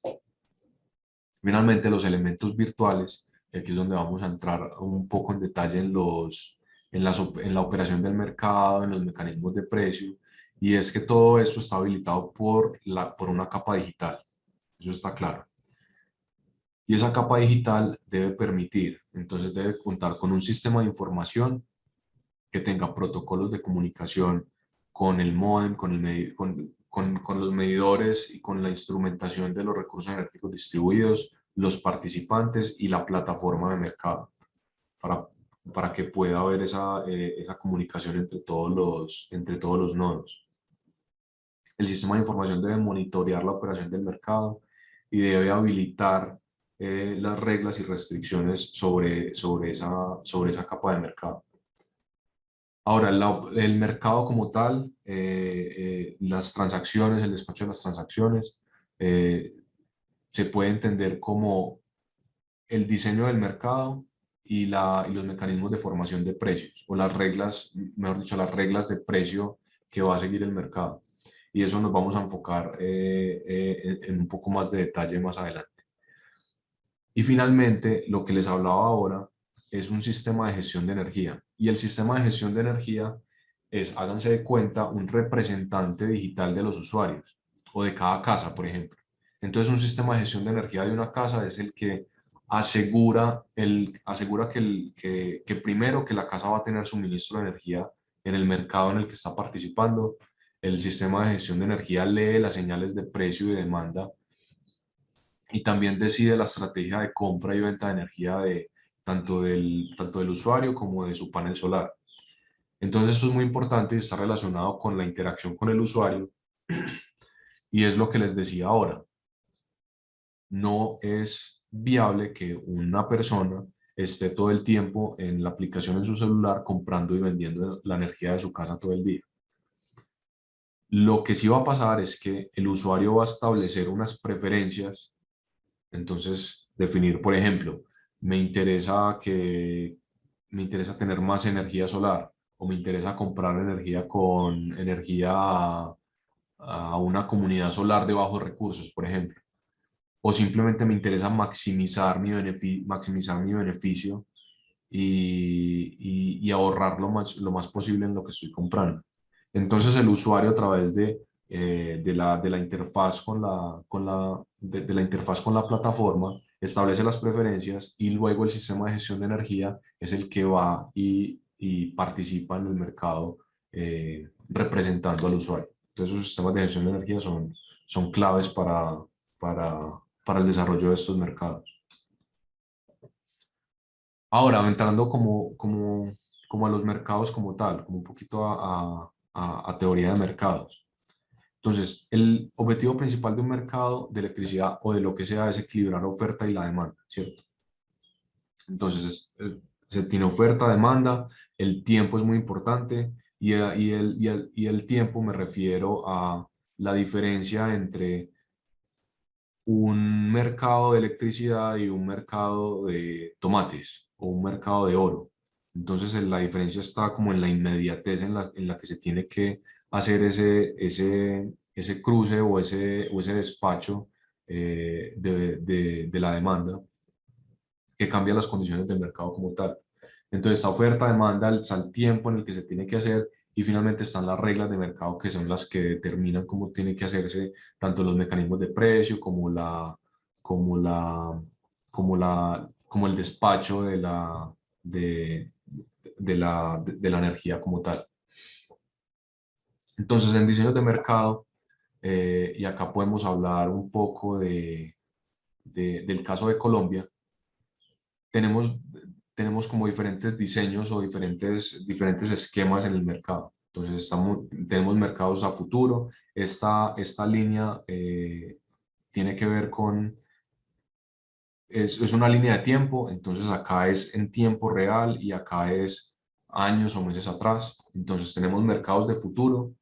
Finalmente, los elementos virtuales, y aquí es donde vamos a entrar un poco en detalle en la operación del mercado, en los mecanismos de precio, y es que todo esto está habilitado por una capa digital. Eso está claro. Y esa capa digital entonces debe contar con un sistema de información que tenga protocolos de comunicación con el módem, con los medidores y con la instrumentación de los recursos energéticos distribuidos, los participantes y la plataforma de mercado, para que pueda haber esa comunicación entre todos los nodos. El sistema de información debe monitorear la operación del mercado y debe habilitar las reglas y restricciones sobre esa capa de mercado. Ahora, el mercado como tal, las transacciones, el despacho de las transacciones, se puede entender como el diseño del mercado y los mecanismos de formación de precios, o las reglas, mejor dicho, las reglas de precio que va a seguir el mercado. Y eso nos vamos a enfocar en un poco más de detalle más adelante. Y finalmente, lo que les hablaba ahora es un sistema de gestión de energía. Y el sistema de gestión de energía es, háganse de cuenta, un representante digital de los usuarios o de cada casa, por ejemplo. Entonces, un sistema de gestión de energía de una casa es el que asegura que primero que la casa va a tener suministro de energía en el mercado en el que está participando. El sistema de gestión de energía lee las señales de precio y demanda y también decide la estrategia de compra y venta de energía tanto del usuario como de su panel solar. Entonces esto es muy importante y está relacionado con la interacción con el usuario y es lo que les decía ahora. No es viable que una persona esté todo el tiempo en la aplicación en su celular comprando y vendiendo la energía de su casa todo el día. Lo que sí va a pasar es que el usuario va a establecer unas preferencias. Entonces, Definir, por ejemplo, me interesa me interesa tener más energía solar o me interesa comprar energía con energía a una comunidad solar de bajos recursos, por ejemplo. O simplemente me interesa maximizar mi beneficio y ahorrar lo más posible en lo que estoy comprando. Entonces el usuario a través de la interfaz de la interfaz con la plataforma establece las preferencias y luego el sistema de gestión de energía es el que va y participa en el mercado representando al usuario. Entonces los sistemas de gestión de energía son claves para, para el desarrollo de estos mercados. Ahora, entrando como a los mercados como tal, como un poquito a teoría de mercados. Entonces, el objetivo principal de un mercado de electricidad o de lo que sea es equilibrar la oferta y la demanda, ¿cierto? Entonces, se tiene oferta, demanda, el tiempo es muy importante y el tiempo me refiero a la diferencia entre un mercado de electricidad y un mercado de tomates o un mercado de oro. Entonces la diferencia está como en la inmediatez en la que se tiene que hacer ese cruce o ese despacho de la demanda que cambia las condiciones del mercado como tal. Entonces, esta oferta, demanda, está el tiempo en el que se tiene que hacer y finalmente están las reglas de mercado que son las que determinan cómo tiene que hacerse tanto los mecanismos de precio como la, como el despacho de la energía como tal. Entonces, en diseños de mercado, y acá podemos hablar un poco del caso de Colombia, tenemos, tenemos como diferentes diseños o diferentes esquemas en el mercado. Entonces, tenemos mercados a futuro. Esta línea tiene que ver es una línea de tiempo, entonces acá es en tiempo real y acá es años o meses atrás. Entonces, tenemos mercados de futuro,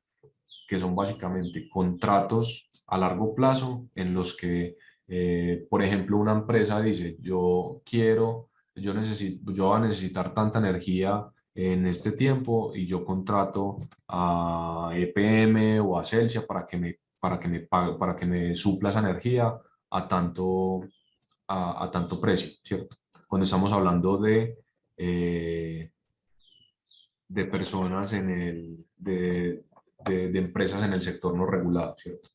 que son básicamente contratos a largo plazo en los que, por ejemplo, una empresa dice, yo voy a necesitar tanta energía en este tiempo y yo contrato a EPM o a Celsia para que me supla esa energía a a tanto precio, ¿cierto? Cuando estamos hablando eh, de personas de empresas en el sector no regulado, ¿cierto?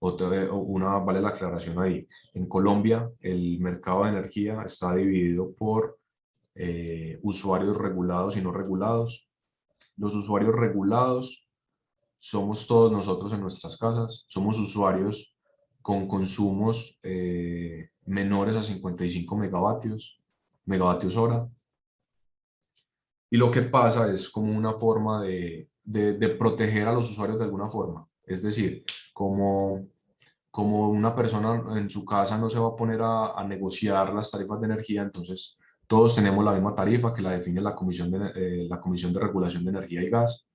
Vale la aclaración ahí. En Colombia, el mercado de energía está dividido por usuarios regulados y no regulados. Los usuarios regulados somos todos nosotros en nuestras casas, somos usuarios con consumos menores a 55 megavatios hora, y lo que pasa es como una forma de proteger a los usuarios de alguna forma. Es decir, como una persona en su casa no se va a poner a negociar las tarifas de energía, entonces todos tenemos la misma tarifa que la define la Comisión de Regulación de Energía y Gas.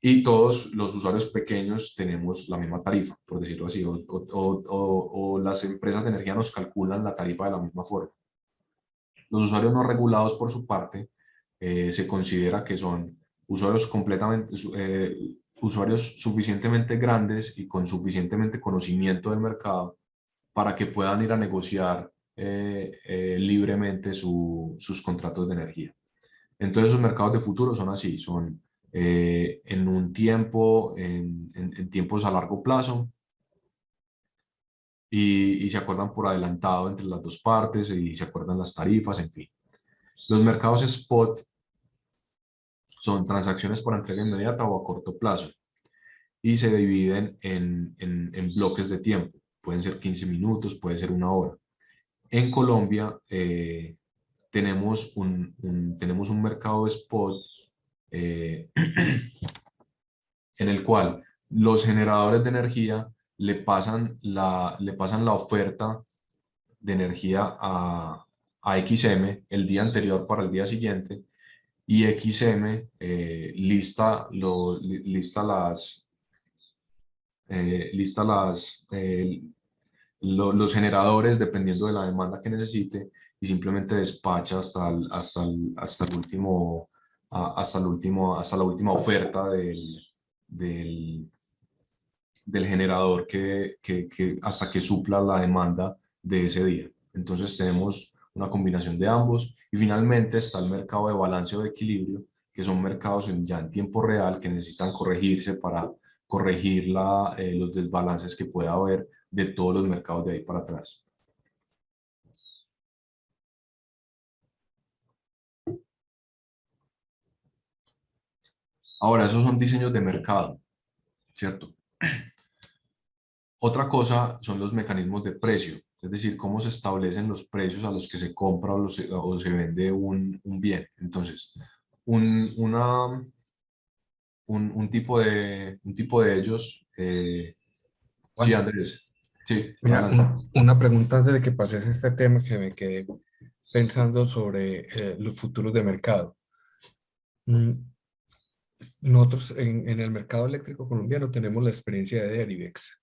Y todos los usuarios pequeños tenemos la misma tarifa, por decirlo así, o las empresas de energía nos calculan la tarifa de la misma forma. Los usuarios no regulados, por su parte, se considera que son usuarios suficientemente grandes y con suficientemente conocimiento del mercado para que puedan ir a negociar libremente sus contratos de energía. Entonces, los mercados de futuro son así, son en un tiempo, en tiempos a largo plazo, y se acuerdan por adelantado entre las dos partes y se acuerdan las tarifas, en fin. Los mercados spot son transacciones por entrega inmediata o a corto plazo y se dividen en bloques de tiempo. Pueden ser 15 minutos, puede ser una hora. En Colombia tenemos un mercado spot en el cual los generadores de energía le pasan la oferta de energía a XM el día anterior para el día siguiente, y XM lista los generadores dependiendo de la demanda que necesite y simplemente despacha hasta el último, hasta la última oferta del, del generador hasta que supla la demanda de ese día. Entonces tenemos una combinación de ambos y finalmente está el mercado de balance o de equilibrio, que son mercados ya en tiempo real que necesitan corregirse para corregir los desbalances que pueda haber de todos los mercados de ahí para atrás. Ahora, esos son diseños de mercado, ¿cierto? Otra cosa son los mecanismos de precio, es decir, cómo se establecen los precios a los que se compra o se vende un bien. Entonces, un, una, un tipo de ellos, sí, Juan, Andrés, sí, mira, adelante. una pregunta antes de que pases este tema que me quedé pensando sobre los futuros de mercado. Mm, Nosotros en el mercado eléctrico colombiano tenemos la experiencia de Derivex,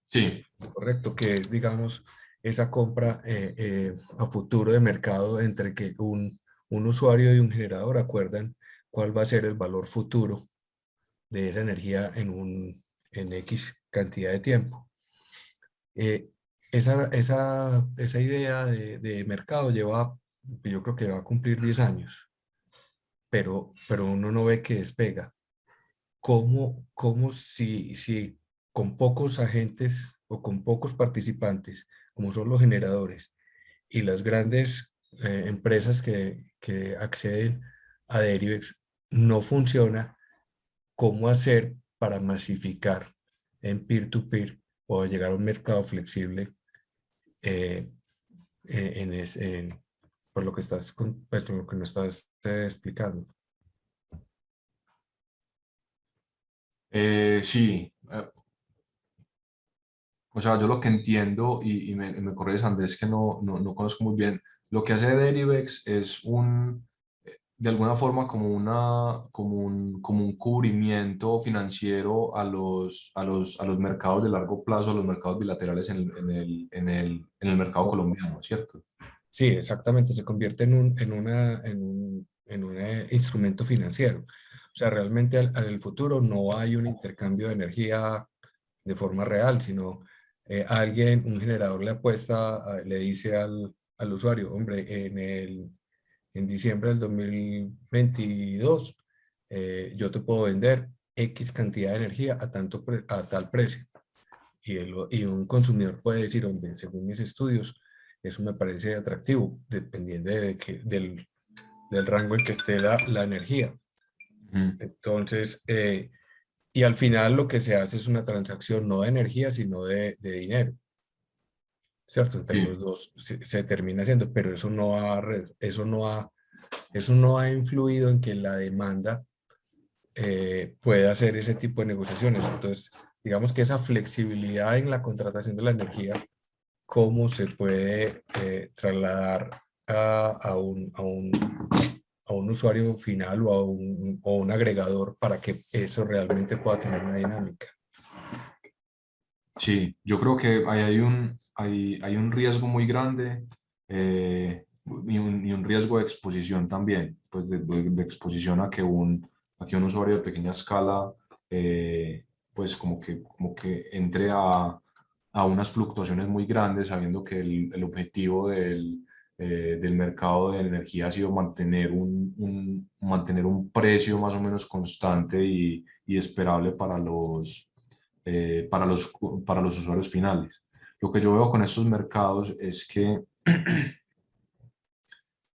Sí, correcto, que es, digamos, esa compra a futuro de mercado entre que un usuario y un generador acuerdan cuál va a ser el valor futuro de esa energía en X cantidad de tiempo. Eh, esa idea de mercado lleva, yo creo que va a cumplir 10 años, pero uno no ve que despega. ¿Cómo si con pocos agentes o con pocos participantes, como son los generadores y las grandes empresas que acceden a Derivex, no funciona? ¿Cómo hacer para masificar en peer-to-peer o llegar a un mercado flexible eh, en, es- en- por lo que pues, por lo que nos estás explicando? sí, o sea, yo lo que entiendo, y me corres Andrés, que no conozco muy bien, lo que hace Derivex es de alguna forma como un cubrimiento financiero a los mercados de largo plazo, a los mercados bilaterales en el mercado O- colombiano, ¿cierto? Sí, exactamente, se convierte en un instrumento financiero. O sea, realmente en el futuro no hay un intercambio de energía de forma real, sino un generador le apuesta, le dice al usuario, hombre, en diciembre del 2022 yo te puedo vender X cantidad de energía a tal precio. Y un consumidor puede decir, hombre, según mis estudios, eso me parece atractivo, dependiendo del rango en que esté la energía. Ujú. Entonces, y al final lo que se hace es una transacción no de energía, sino de dinero, ¿cierto? Entre Sí, los dos se termina haciendo, pero eso no ha influido en que la demanda pueda hacer ese tipo de negociaciones. Entonces, digamos que esa flexibilidad en la contratación de la energía, cómo se puede trasladar a un usuario final o un agregador para que eso realmente pueda tener una dinámica. sí, yo creo que ahí hay un riesgo muy grande y un riesgo de exposición también, pues de exposición a que un usuario de pequeña escala pues como que entre a unas fluctuaciones muy grandes sabiendo que el objetivo del mercado de la energía ha sido mantener un precio más o menos constante y esperable para para los usuarios finales. Lo que yo veo con estos mercados es que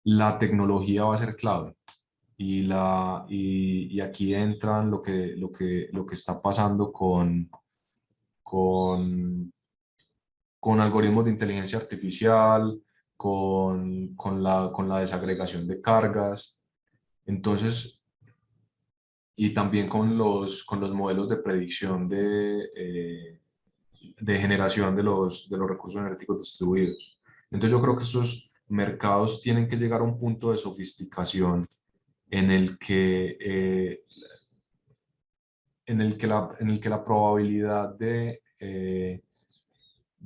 la tecnología va a ser clave y aquí entran lo que está pasando con, con algoritmos de inteligencia artificial, con la desagregación de cargas. Entonces, y también con los modelos de predicción de generación de los recursos energéticos distribuidos. Entonces yo creo que estos mercados tienen que llegar a un punto de sofisticación en el que, en el que la probabilidad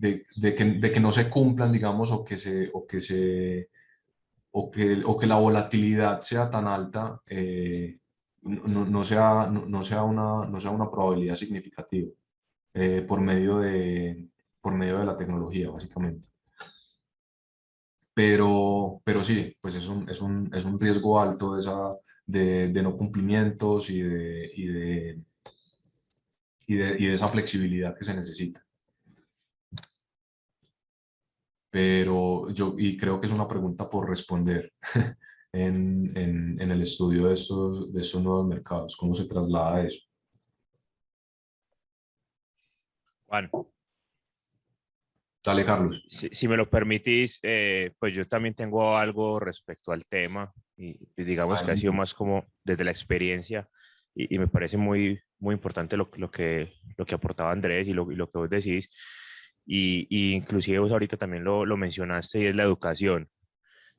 de que no se cumplan, digamos, o que la volatilidad sea tan alta, no sea una probabilidad significativa por por medio de la tecnología, básicamente. Pero sí, pues es un riesgo alto de no cumplimientos y de esa flexibilidad que se necesita. Pero y creo que es una pregunta por responder en el estudio de estos nuevos mercados, ¿cómo se traslada eso? Juan, Dale, Carlos. si me lo permitís, pues yo también tengo algo respecto al tema y digamos que ha sido Adelante. más como desde la experiencia y me parece muy importante lo que aportaba Andrés y lo que vos decís y inclusive vos ahorita también lo mencionaste y es la educación.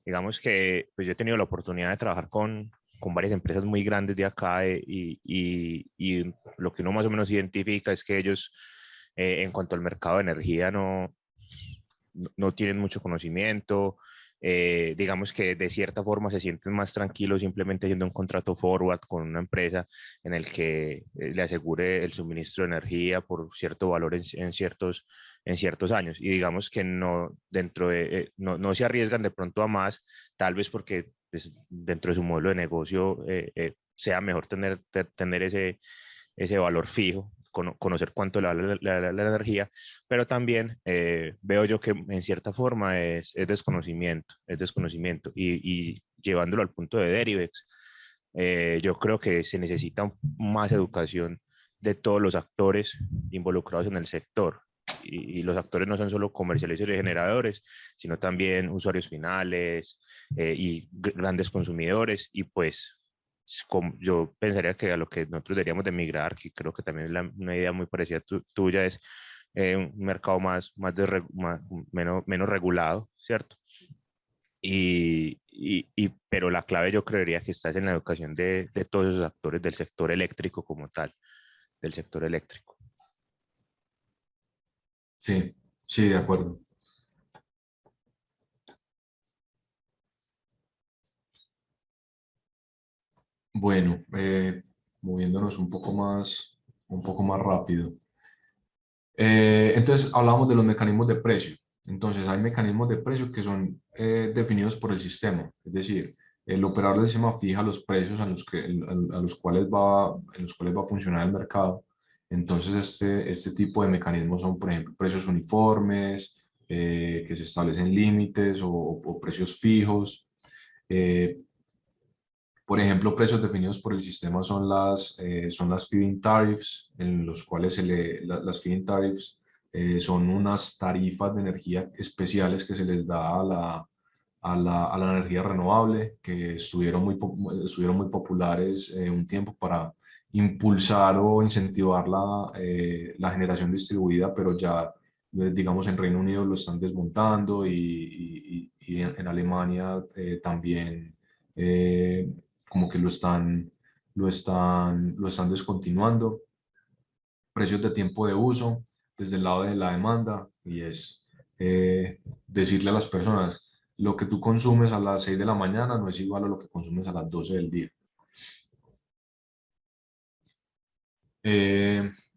Digamos que pues yo he tenido la oportunidad de trabajar con varias empresas muy grandes de acá y lo que uno más o menos identifica es que ellos en cuanto al mercado de energía no tienen mucho conocimiento, digamos que de cierta forma se sienten más tranquilos simplemente haciendo un contrato forward con una empresa en el que le asegure el suministro de energía por cierto valor en ciertos años. Y digamos que no, no se arriesgan de pronto a más, tal vez porque pues, dentro de su modelo de negocio sea mejor tener ese valor fijo, conocer cuánto le vale la energía, pero también veo yo que en cierta forma es desconocimiento y llevándolo al punto de Derivex, yo creo que se necesita más educación de todos los actores involucrados en el sector. Y los actores no son solo comercializadores y generadores, sino también usuarios finales y grandes consumidores. Y pues yo pensaría que a lo que nosotros deberíamos de migrar, que creo que también es una idea muy parecida tuya, es un mercado menos regulado, ¿cierto? Pero la clave yo creería que está en la educación de todos esos actores del sector eléctrico como tal, del sector eléctrico. Sí, sí, de acuerdo. Bueno, moviéndonos un poco más rápido. Entonces, hablamos de los mecanismos de precio. Entonces, hay mecanismos de precio que son definidos por el sistema. Es decir, el operador del sistema fija los precios a los cuales en los cuales va a funcionar el mercado. Entonces, este tipo de mecanismos son, por ejemplo, precios uniformes, que se establecen límites o precios fijos. Eh, por ejemplo, precios definidos por el sistema son las feed-in tariffs, en los cuales las feed-in tariffs son unas tarifas de energía especiales que se les da a la energía renovable, que estuvieron muy populares un tiempo para impulsar o incentivar la generación distribuida, pero ya, digamos, en Reino Unido lo están desmontando y en Alemania también. Como que lo están descontinuando. Precios de tiempo de uso desde el lado de la demanda y es decirle a las personas, lo que tú consumes a las 6 de la mañana no es igual a lo que consumes a las 12 del día.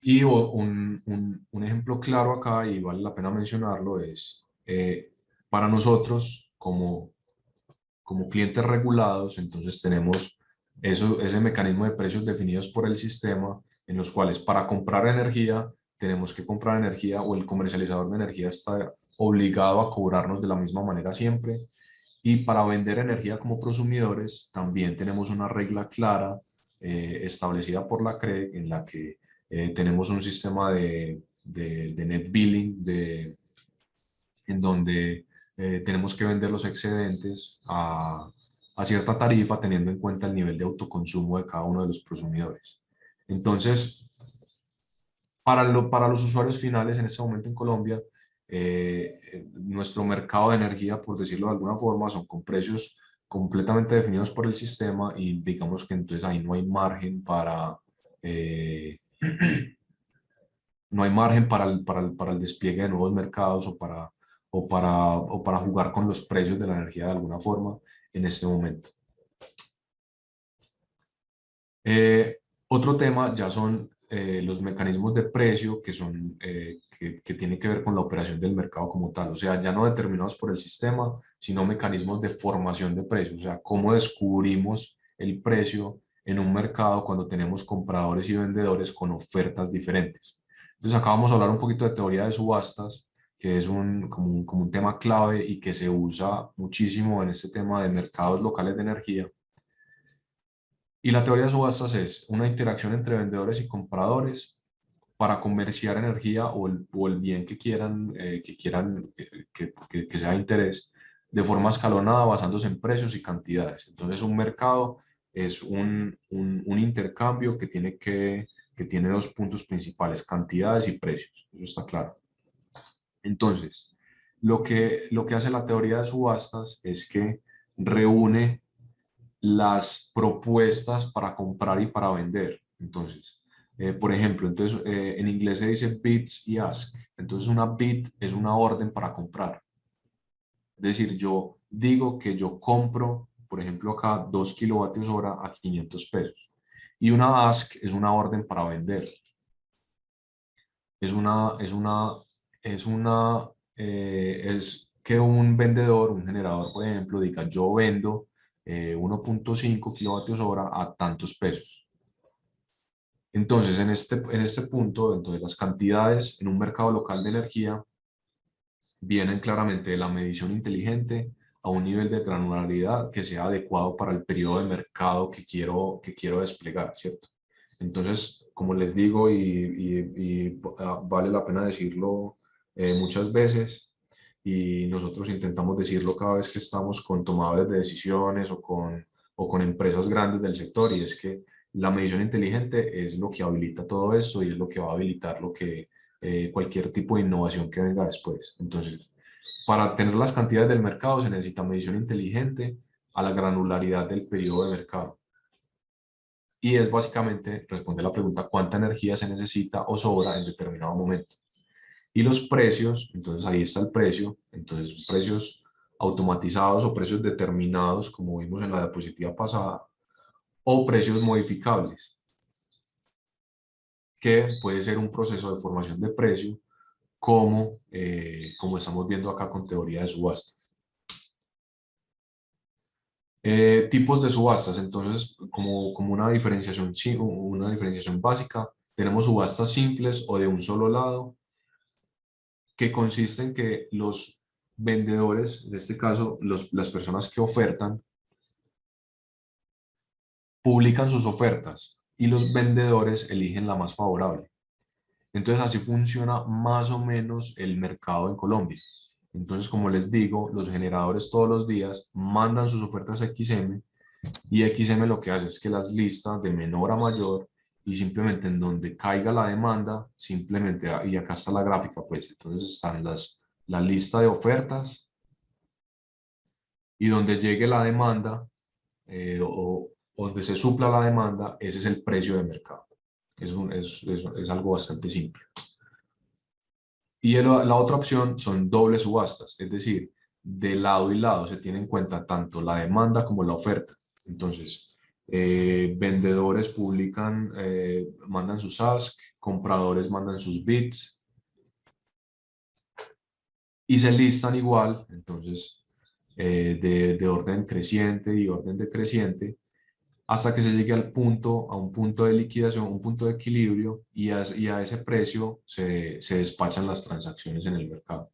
Y un ejemplo claro acá, y vale la pena mencionarlo, es para nosotros como clientes regulados, entonces tenemos ese mecanismo de precios definidos por el sistema, en los cuales para comprar energía tenemos que comprar energía o el comercializador de energía está obligado a cobrarnos de la misma manera siempre. Y para vender energía como prosumidores también tenemos una regla clara establecida por la CREG en la que tenemos un sistema de net billing en donde tenemos que vender los excedentes a cierta tarifa teniendo en cuenta el nivel de autoconsumo de cada uno de los prosumidores. Entonces, para los usuarios finales en este momento en Colombia, nuestro mercado de energía, por decirlo de alguna forma, son con precios completamente definidos por el sistema y digamos que entonces ahí no hay margen para, no hay margen para el despliegue de nuevos mercados o para jugar con los precios de la energía de alguna forma en este momento. Otro tema ya son los mecanismos de precio que tienen que ver con la operación del mercado como tal, o sea, ya no determinados por el sistema, sino mecanismos de formación de precios, o sea, cómo descubrimos el precio en un mercado cuando tenemos compradores y vendedores con ofertas diferentes. Entonces acá vamos a hablar un poquito de teoría de subastas, que es como un tema clave y que se usa muchísimo en este tema de mercados locales de energía. Y la teoría de subastas es una interacción entre vendedores y compradores para comerciar energía o el bien que quieran, que sea de interés, de forma escalonada basándose en precios y cantidades. Entonces un mercado es un intercambio que tiene dos puntos principales, cantidades y precios. Eso está claro. Entonces, lo que hace la teoría de subastas es que reúne las propuestas para comprar y para vender. Entonces, por ejemplo, en inglés se dice bids y ask. Entonces, una bid es una orden para comprar. Es decir, yo digo que yo compro, por ejemplo, acá 2 kilovatios hora a 500 pesos. Y una ask es una orden para vender. Es que un vendedor, un generador, por ejemplo, diga, yo vendo 1.5 kilovatios hora a tantos pesos. Entonces, en este punto, entonces las cantidades en un mercado local de energía vienen claramente de la medición inteligente a un nivel de granularidad que sea adecuado para el periodo de mercado que quiero desplegar, ¿cierto? Entonces, como les digo, vale la pena decirlo muchas veces, y nosotros intentamos decirlo cada vez que estamos con tomadores de decisiones o con empresas grandes del sector, y es que la medición inteligente es lo que habilita todo esto y es lo que va a habilitar cualquier tipo de innovación que venga después. Entonces, para tener las cantidades del mercado se necesita medición inteligente a la granularidad del periodo de mercado. Y es básicamente responder la pregunta cuánta energía se necesita o sobra en determinado momento. Y los precios, entonces ahí está el precio, entonces precios automatizados o precios determinados, como vimos en la diapositiva pasada, o precios modificables, que puede ser un proceso de formación de precio, como estamos viendo acá con teoría de subastas. Tipos de subastas, entonces como una diferenciación básica, tenemos subastas simples o de un solo lado, que consiste en que los vendedores, en este caso las personas que ofertan, publican sus ofertas y los vendedores eligen la más favorable. Entonces así funciona más o menos el mercado en Colombia. Entonces, como les digo, los generadores todos los días mandan sus ofertas a XM, y XM lo que hace es que las lista de menor a mayor, y simplemente en donde caiga la demanda, simplemente, y acá está la gráfica, pues, entonces están la lista de ofertas, y donde llegue la demanda o donde se supla la demanda, ese es el precio de mercado. Es algo bastante simple. Y la otra opción son dobles subastas, es decir, de lado y lado se tiene en cuenta tanto la demanda como la oferta. Entonces, vendedores publican, mandan sus ask, compradores mandan sus bids y se listan igual, entonces, de orden creciente y orden decreciente, hasta que se llegue a un punto de liquidación, un punto de equilibrio, y a ese precio se despachan las transacciones en el mercado.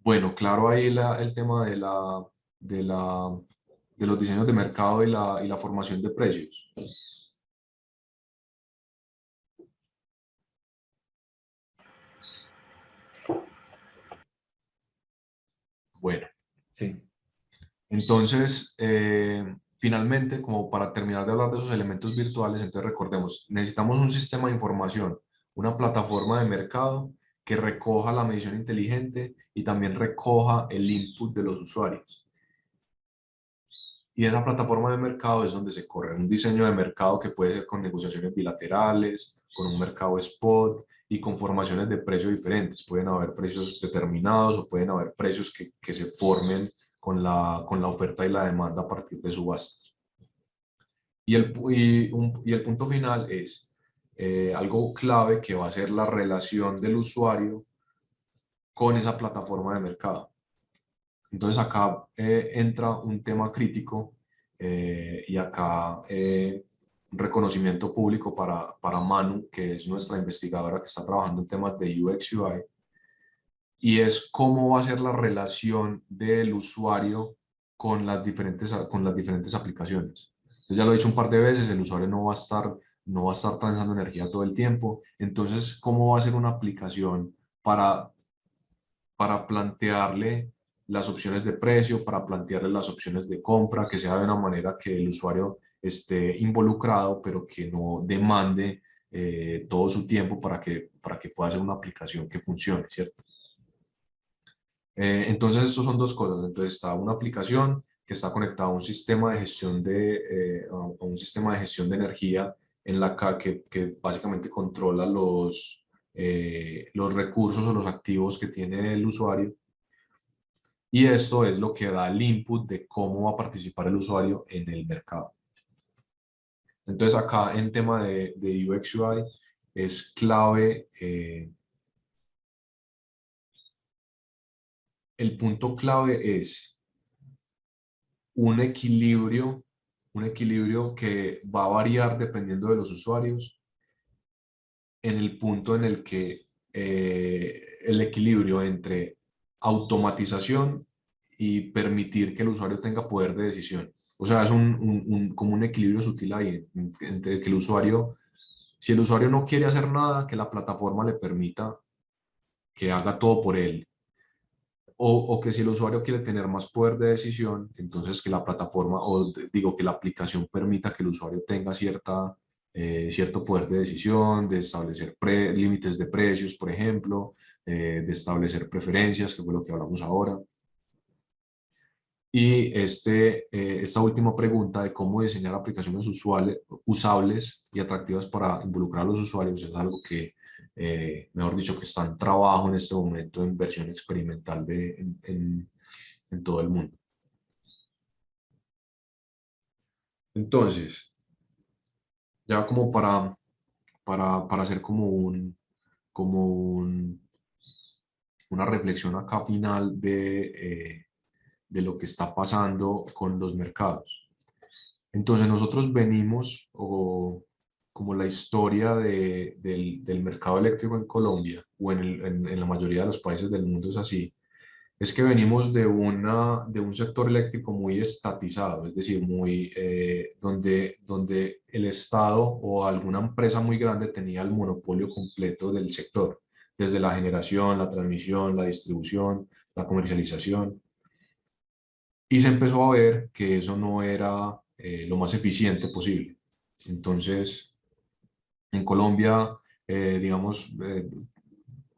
Bueno, claro, ahí el tema de los diseños de mercado y la formación de precios. Bueno, Sí. entonces, finalmente, como para terminar de hablar de esos elementos virtuales, entonces recordemos, necesitamos un sistema de información, una plataforma de mercado que recoja la medición inteligente y también recoja el input de los usuarios. Y esa plataforma de mercado es donde se corre un diseño de mercado que puede ser con negociaciones bilaterales, con un mercado spot y con formaciones de precios diferentes. Pueden haber precios determinados o pueden haber precios que se formen con la oferta y la demanda a partir de subastas. Y el punto final es algo clave que va a ser la relación del usuario con esa plataforma de mercado. Entonces acá entra un tema crítico y acá un reconocimiento público para Manu, que es nuestra investigadora que está trabajando en temas de UX UI, y es cómo va a ser la relación del usuario con las diferentes aplicaciones. Entonces, ya lo he dicho un par de veces, el usuario no va a estar transando energía todo el tiempo. Entonces, ¿cómo va a ser una aplicación para plantearle las opciones de precio, para plantearle las opciones de compra, que sea de una manera que el usuario esté involucrado, pero que no demande todo su tiempo para que pueda ser una aplicación que funcione, ¿cierto? Entonces, estos son dos cosas. Entonces, está una aplicación que está conectada a un sistema de gestión a un sistema de gestión de energía en la que básicamente controla los recursos o los activos que tiene el usuario. Y esto es lo que da el input de cómo va a participar el usuario en el mercado. Entonces, acá en tema de UX UI es clave. El punto clave es un equilibrio que va a variar dependiendo de los usuarios, en el punto en el que el equilibrio entre automatización y permitir que el usuario tenga poder de decisión. O sea, es como un equilibrio sutil ahí, entre que el usuario, si el usuario no quiere hacer nada, que la plataforma le permita que haga todo por él. O que si el usuario quiere tener más poder de decisión, entonces que la plataforma, digo que la aplicación permita que el usuario tenga cierto poder de decisión, de establecer límites de precios, por ejemplo, de establecer preferencias, que fue lo que hablamos ahora. Y esta última pregunta de cómo diseñar aplicaciones usables y atractivas para involucrar a los usuarios es algo que, mejor dicho, que está en trabajo en este momento en versión experimental en todo el mundo. Entonces, ya como para hacer una reflexión acá final de lo que está pasando con los mercados. Entonces nosotros venimos, como la historia del mercado eléctrico en Colombia, o en la mayoría de los países del mundo es así, es que venimos de un sector eléctrico muy estatizado, es decir, donde el Estado o alguna empresa muy grande tenía el monopolio completo del sector, desde la generación, la transmisión, la distribución, la comercialización. Y se empezó a ver que eso no era lo más eficiente posible. Entonces, en Colombia, digamos,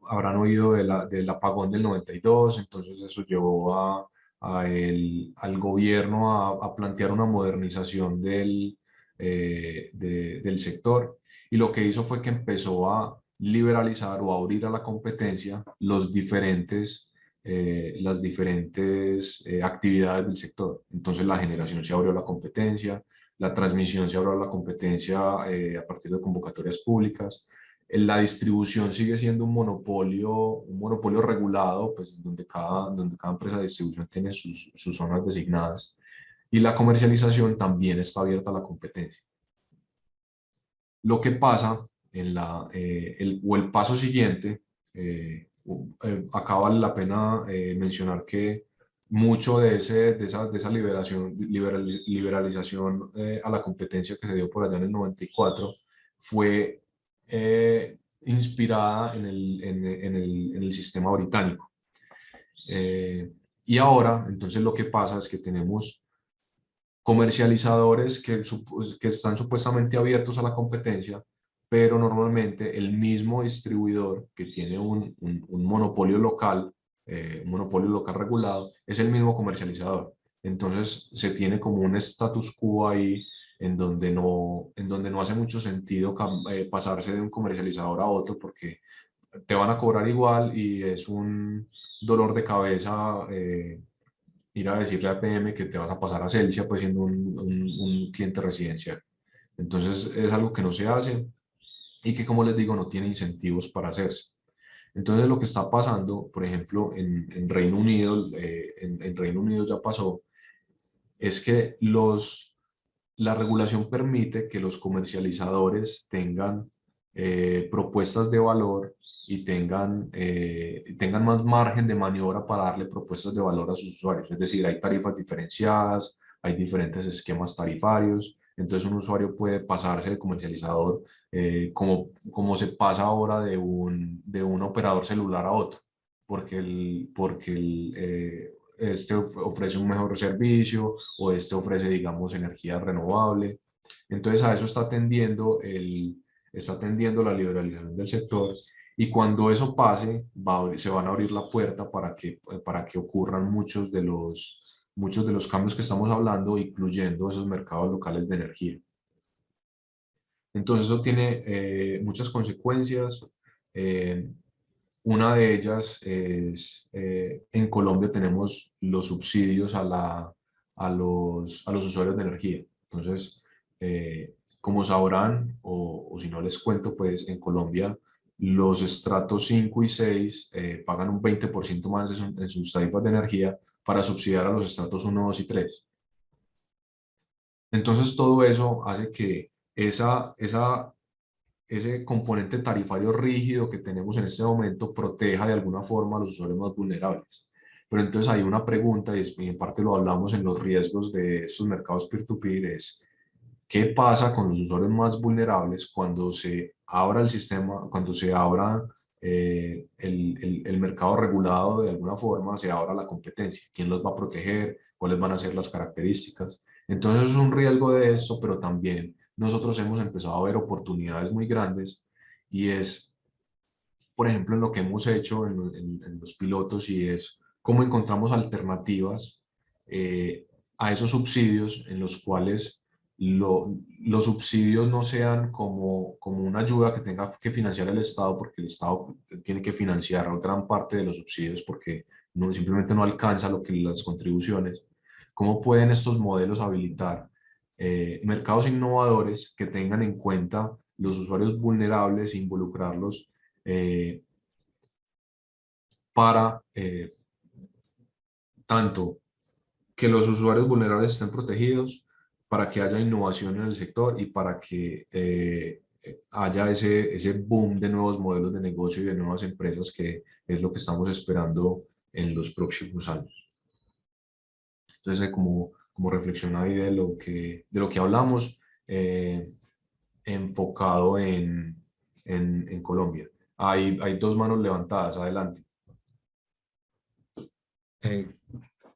habrán oído del apagón del 92, entonces eso llevó al gobierno a plantear una modernización del sector, y lo que hizo fue que empezó a liberalizar o a abrir a la competencia las diferentes actividades del sector. Entonces la generación se abrió a la competencia, la transmisión se abrió a la competencia a partir de convocatorias públicas. La distribución sigue siendo un monopolio regulado, pues donde cada empresa de distribución tiene sus zonas designadas, y la comercialización también está abierta a la competencia. Lo que pasa el paso siguiente, acá vale la pena mencionar que mucho de esa liberalización a la competencia que se dio por allá en el 94 fue inspirada en el sistema británico. Y ahora, entonces, lo que pasa es que tenemos comercializadores que están supuestamente abiertos a la competencia, pero normalmente el mismo distribuidor que tiene un monopolio local regulado, es el mismo comercializador. Entonces se tiene como un status quo ahí en donde no hace mucho sentido pasarse de un comercializador a otro porque te van a cobrar igual y es un dolor de cabeza ir a decirle a PM que te vas a pasar a Celsia pues siendo un cliente residencial. Entonces es algo que no se hace y que, como les digo, no tiene incentivos para hacerse. Entonces lo que está pasando, por ejemplo, en Reino Unido, en Reino Unido ya pasó, es que la regulación permite que los comercializadores tengan propuestas de valor y tengan más margen de maniobra para darle propuestas de valor a sus usuarios. Es decir, hay tarifas diferenciadas, hay diferentes esquemas tarifarios, entonces un usuario puede pasarse de comercializador como se pasa ahora de un operador celular a otro, porque este ofrece un mejor servicio o este ofrece, digamos, energía renovable. Entonces a eso está atendiendo la liberalización del sector y cuando eso pase se van a abrir la puerta para que ocurran muchos de los cambios que estamos hablando, incluyendo esos mercados locales de energía. Entonces eso tiene muchas consecuencias. Una de ellas es, en Colombia tenemos los subsidios a los usuarios de energía. Entonces, como sabrán, o si no les cuento, pues en Colombia los estratos 5 y 6 pagan un 20% más en sus tarifas de energía para subsidiar a los estratos 1, 2 y 3. Entonces, todo eso hace que ese componente tarifario rígido que tenemos en este momento proteja de alguna forma a los usuarios más vulnerables. Pero entonces hay una pregunta, y en parte lo hablamos en los riesgos de estos mercados peer-to-peer, es ¿qué pasa con los usuarios más vulnerables cuando se abra el sistema, cuando se abra el mercado regulado de alguna forma, se abra la competencia? ¿Quién los va a proteger? ¿Cuáles van a ser las características? Entonces es un riesgo de esto, pero también nosotros hemos empezado a ver oportunidades muy grandes y es, por ejemplo, en lo que hemos hecho en los pilotos y es cómo encontramos alternativas a esos subsidios en los cuales los subsidios no sean como una ayuda que tenga que financiar el Estado, porque el Estado tiene que financiar gran parte de los subsidios porque simplemente no alcanza lo que las contribuciones. ¿Cómo pueden estos modelos habilitar mercados innovadores que tengan en cuenta los usuarios vulnerables e involucrarlos para tanto que los usuarios vulnerables estén protegidos, para que haya innovación en el sector y para que haya ese boom de nuevos modelos de negocio y de nuevas empresas que es lo que estamos esperando en los próximos años? Entonces, como reflexión ahí de lo que hablamos, enfocado en Colombia. Hay dos manos levantadas, adelante.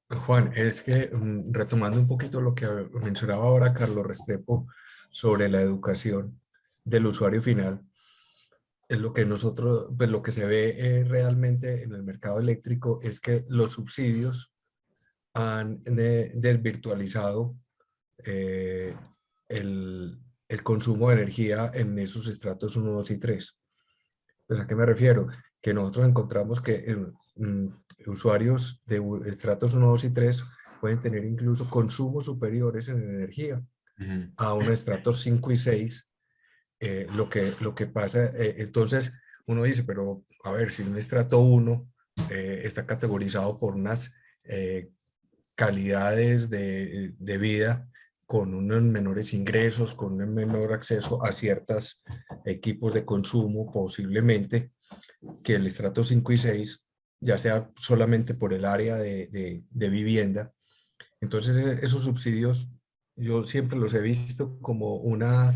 Juan, es que retomando un poquito lo que mencionaba ahora Carlos Restrepo sobre la educación del usuario final, es lo que nosotros, pues lo que se ve realmente en el mercado eléctrico es que los subsidios han desvirtualizado eh, el consumo de energía en esos estratos 1, 2 y 3. Pues, ¿a qué me refiero? Que nosotros encontramos que usuarios de estratos 1, 2 y 3 pueden tener incluso consumos superiores en energía a unos estratos 5 y 6. Lo que pasa, entonces uno dice, pero a ver, si un estrato 1 está categorizado por unas calidades de vida con unos menores ingresos, con un menor acceso a ciertos equipos de consumo, posiblemente, que el estrato 5 y 6, ya sea solamente por el área de vivienda. Entonces, esos subsidios yo siempre los he visto como una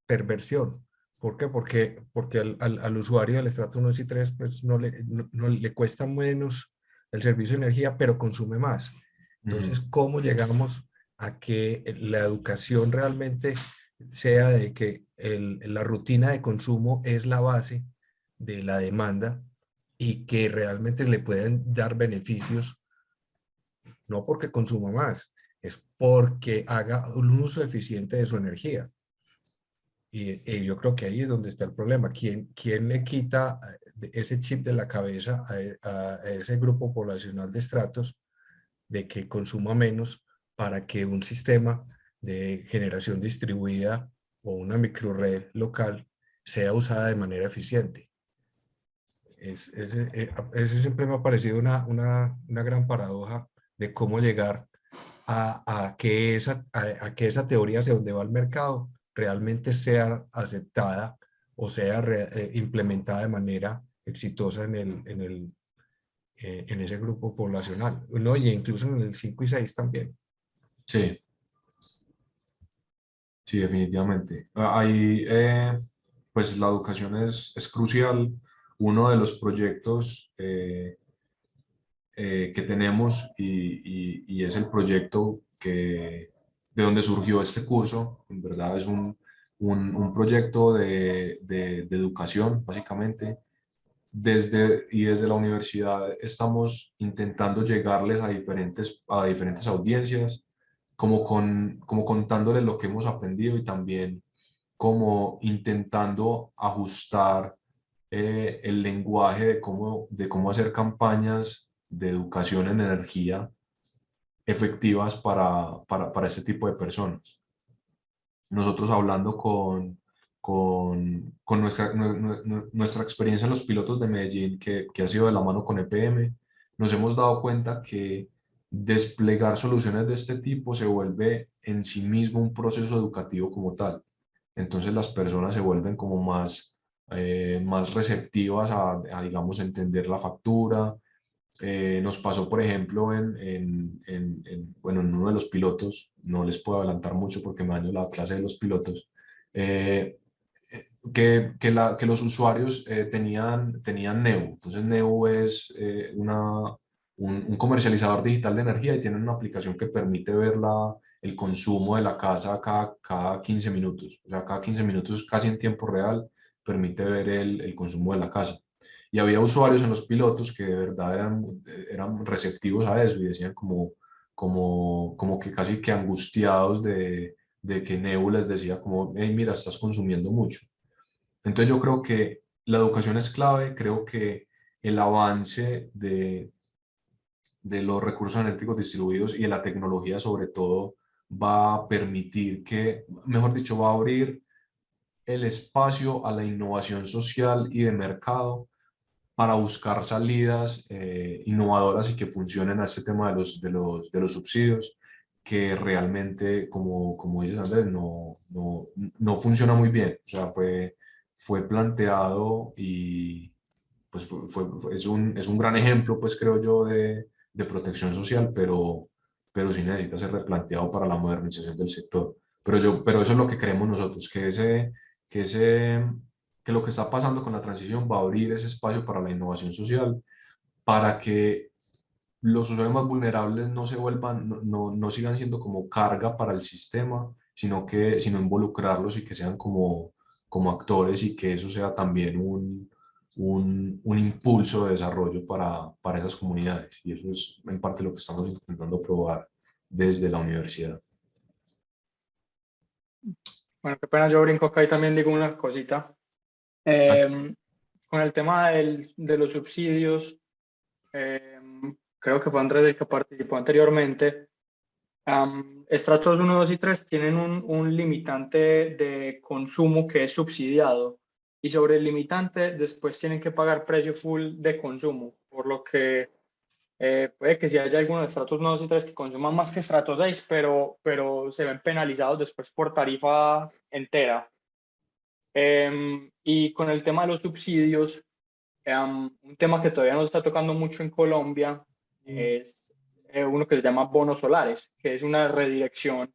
perversión. ¿Por qué? Porque al usuario del estrato 1 y 3 pues no le cuesta menos el servicio de energía, pero consume más. Entonces, ¿cómo llegamos a que la educación realmente sea de que la rutina de consumo es la base de la demanda y que realmente le pueden dar beneficios no porque consuma más, es porque haga un uso eficiente de su energía. Y yo creo que ahí es donde está el problema. ¿Quién le quita ese chip de la cabeza a ese grupo poblacional de estratos de que consuma menos para que un sistema de generación distribuida o una microred local sea usada de manera eficiente? Eso siempre me ha parecido una gran paradoja de cómo llegar a que esa teoría hacia donde va el mercado realmente sea aceptada o sea implementada de manera exitosa en ese grupo poblacional, ¿no? Y incluso en el 5 y 6 también. Sí, sí, definitivamente. Ahí, pues la educación es crucial. Uno de los proyectos que tenemos y es el proyecto de donde surgió este curso. En verdad es un proyecto de educación, básicamente. Desde la universidad estamos intentando llegarles a diferentes audiencias, como contándoles lo que hemos aprendido y también como intentando ajustar el lenguaje de cómo hacer campañas de educación en energía efectivas para este tipo de personas. Nosotros hablando con nuestra experiencia en los pilotos de Medellín, que ha sido de la mano con EPM, nos hemos dado cuenta que desplegar soluciones de este tipo se vuelve en sí mismo un proceso educativo como tal. Entonces las personas se vuelven como más receptivas digamos, entender la factura. Nos pasó, por ejemplo, bueno, en uno de los pilotos, no les puedo adelantar mucho porque me daño la clase de los pilotos, eh, que los usuarios tenían Neu. Entonces Neu es un comercializador digital de energía y tiene una aplicación que permite ver el consumo de la casa cada 15 minutos. O sea, cada 15 minutos, casi en tiempo real, permite ver el consumo de la casa. Y había usuarios en los pilotos que de verdad eran receptivos a eso y decían como que casi que angustiados de que Neu les decía como, hey, mira, estás consumiendo mucho. Entonces yo creo que la educación es clave, creo que el avance de los recursos energéticos distribuidos y de la tecnología sobre todo va a permitir mejor dicho, va a abrir el espacio a la innovación social y de mercado para buscar salidas innovadoras y que funcionen a este tema de los subsidios, que realmente, como dices Andrés, no funciona muy bien. O sea, fue planteado y pues es un gran ejemplo, pues creo yo, de protección social, pero sí necesita ser replanteado para la modernización del sector. Pero eso es lo que queremos nosotros, que ese que lo que está pasando con la transición va a abrir ese espacio para la innovación social, para que los usuarios más vulnerables no se vuelvan, no sigan siendo como carga para el sistema, sino involucrarlos y que sean como actores y que eso sea también un impulso de desarrollo para esas comunidades. Y eso es en parte lo que estamos intentando probar desde la universidad. Bueno, qué pena, yo brinco acá y también digo una cosita. Con el tema de los subsidios, creo que fue Andrés el que participó anteriormente. Estratos 1, 2 y 3 tienen un limitante de consumo que es subsidiado y sobre el limitante después tienen que pagar precio full de consumo, por lo que puede que si haya algunos estratos 1, 2 y 3 que consuman más que estratos 6, pero se ven penalizados después por tarifa entera. Y con el tema de los subsidios, un tema que todavía nos está tocando mucho en Colombia es uno que se llama bonos solares, que es una redirección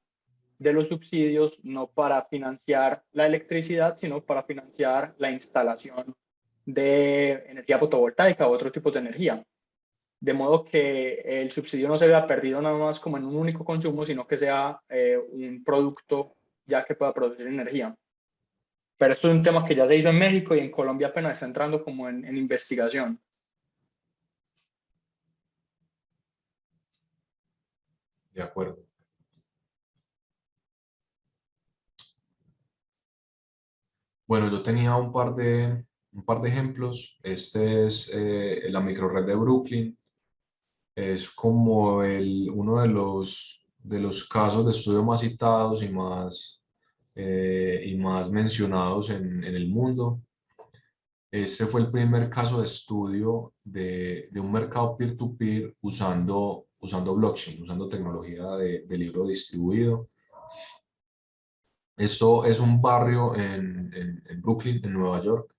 de los subsidios no para financiar la electricidad, sino para financiar la instalación de energía fotovoltaica u otro tipo de energía. De modo que el subsidio no se vea perdido nada más como en un único consumo, sino que sea un producto ya que pueda producir energía. Pero esto es un tema que ya se hizo en México y en Colombia apenas está entrando como en investigación. De acuerdo. Bueno, yo tenía un par de ejemplos. Este es la microred de Brooklyn. Es como uno de los casos de estudio más citados y más mencionados en el mundo. Este fue el primer caso de estudio de un mercado peer-to-peer usando blockchain, usando tecnología de libro distribuido. Esto es un barrio en Brooklyn, en Nueva York,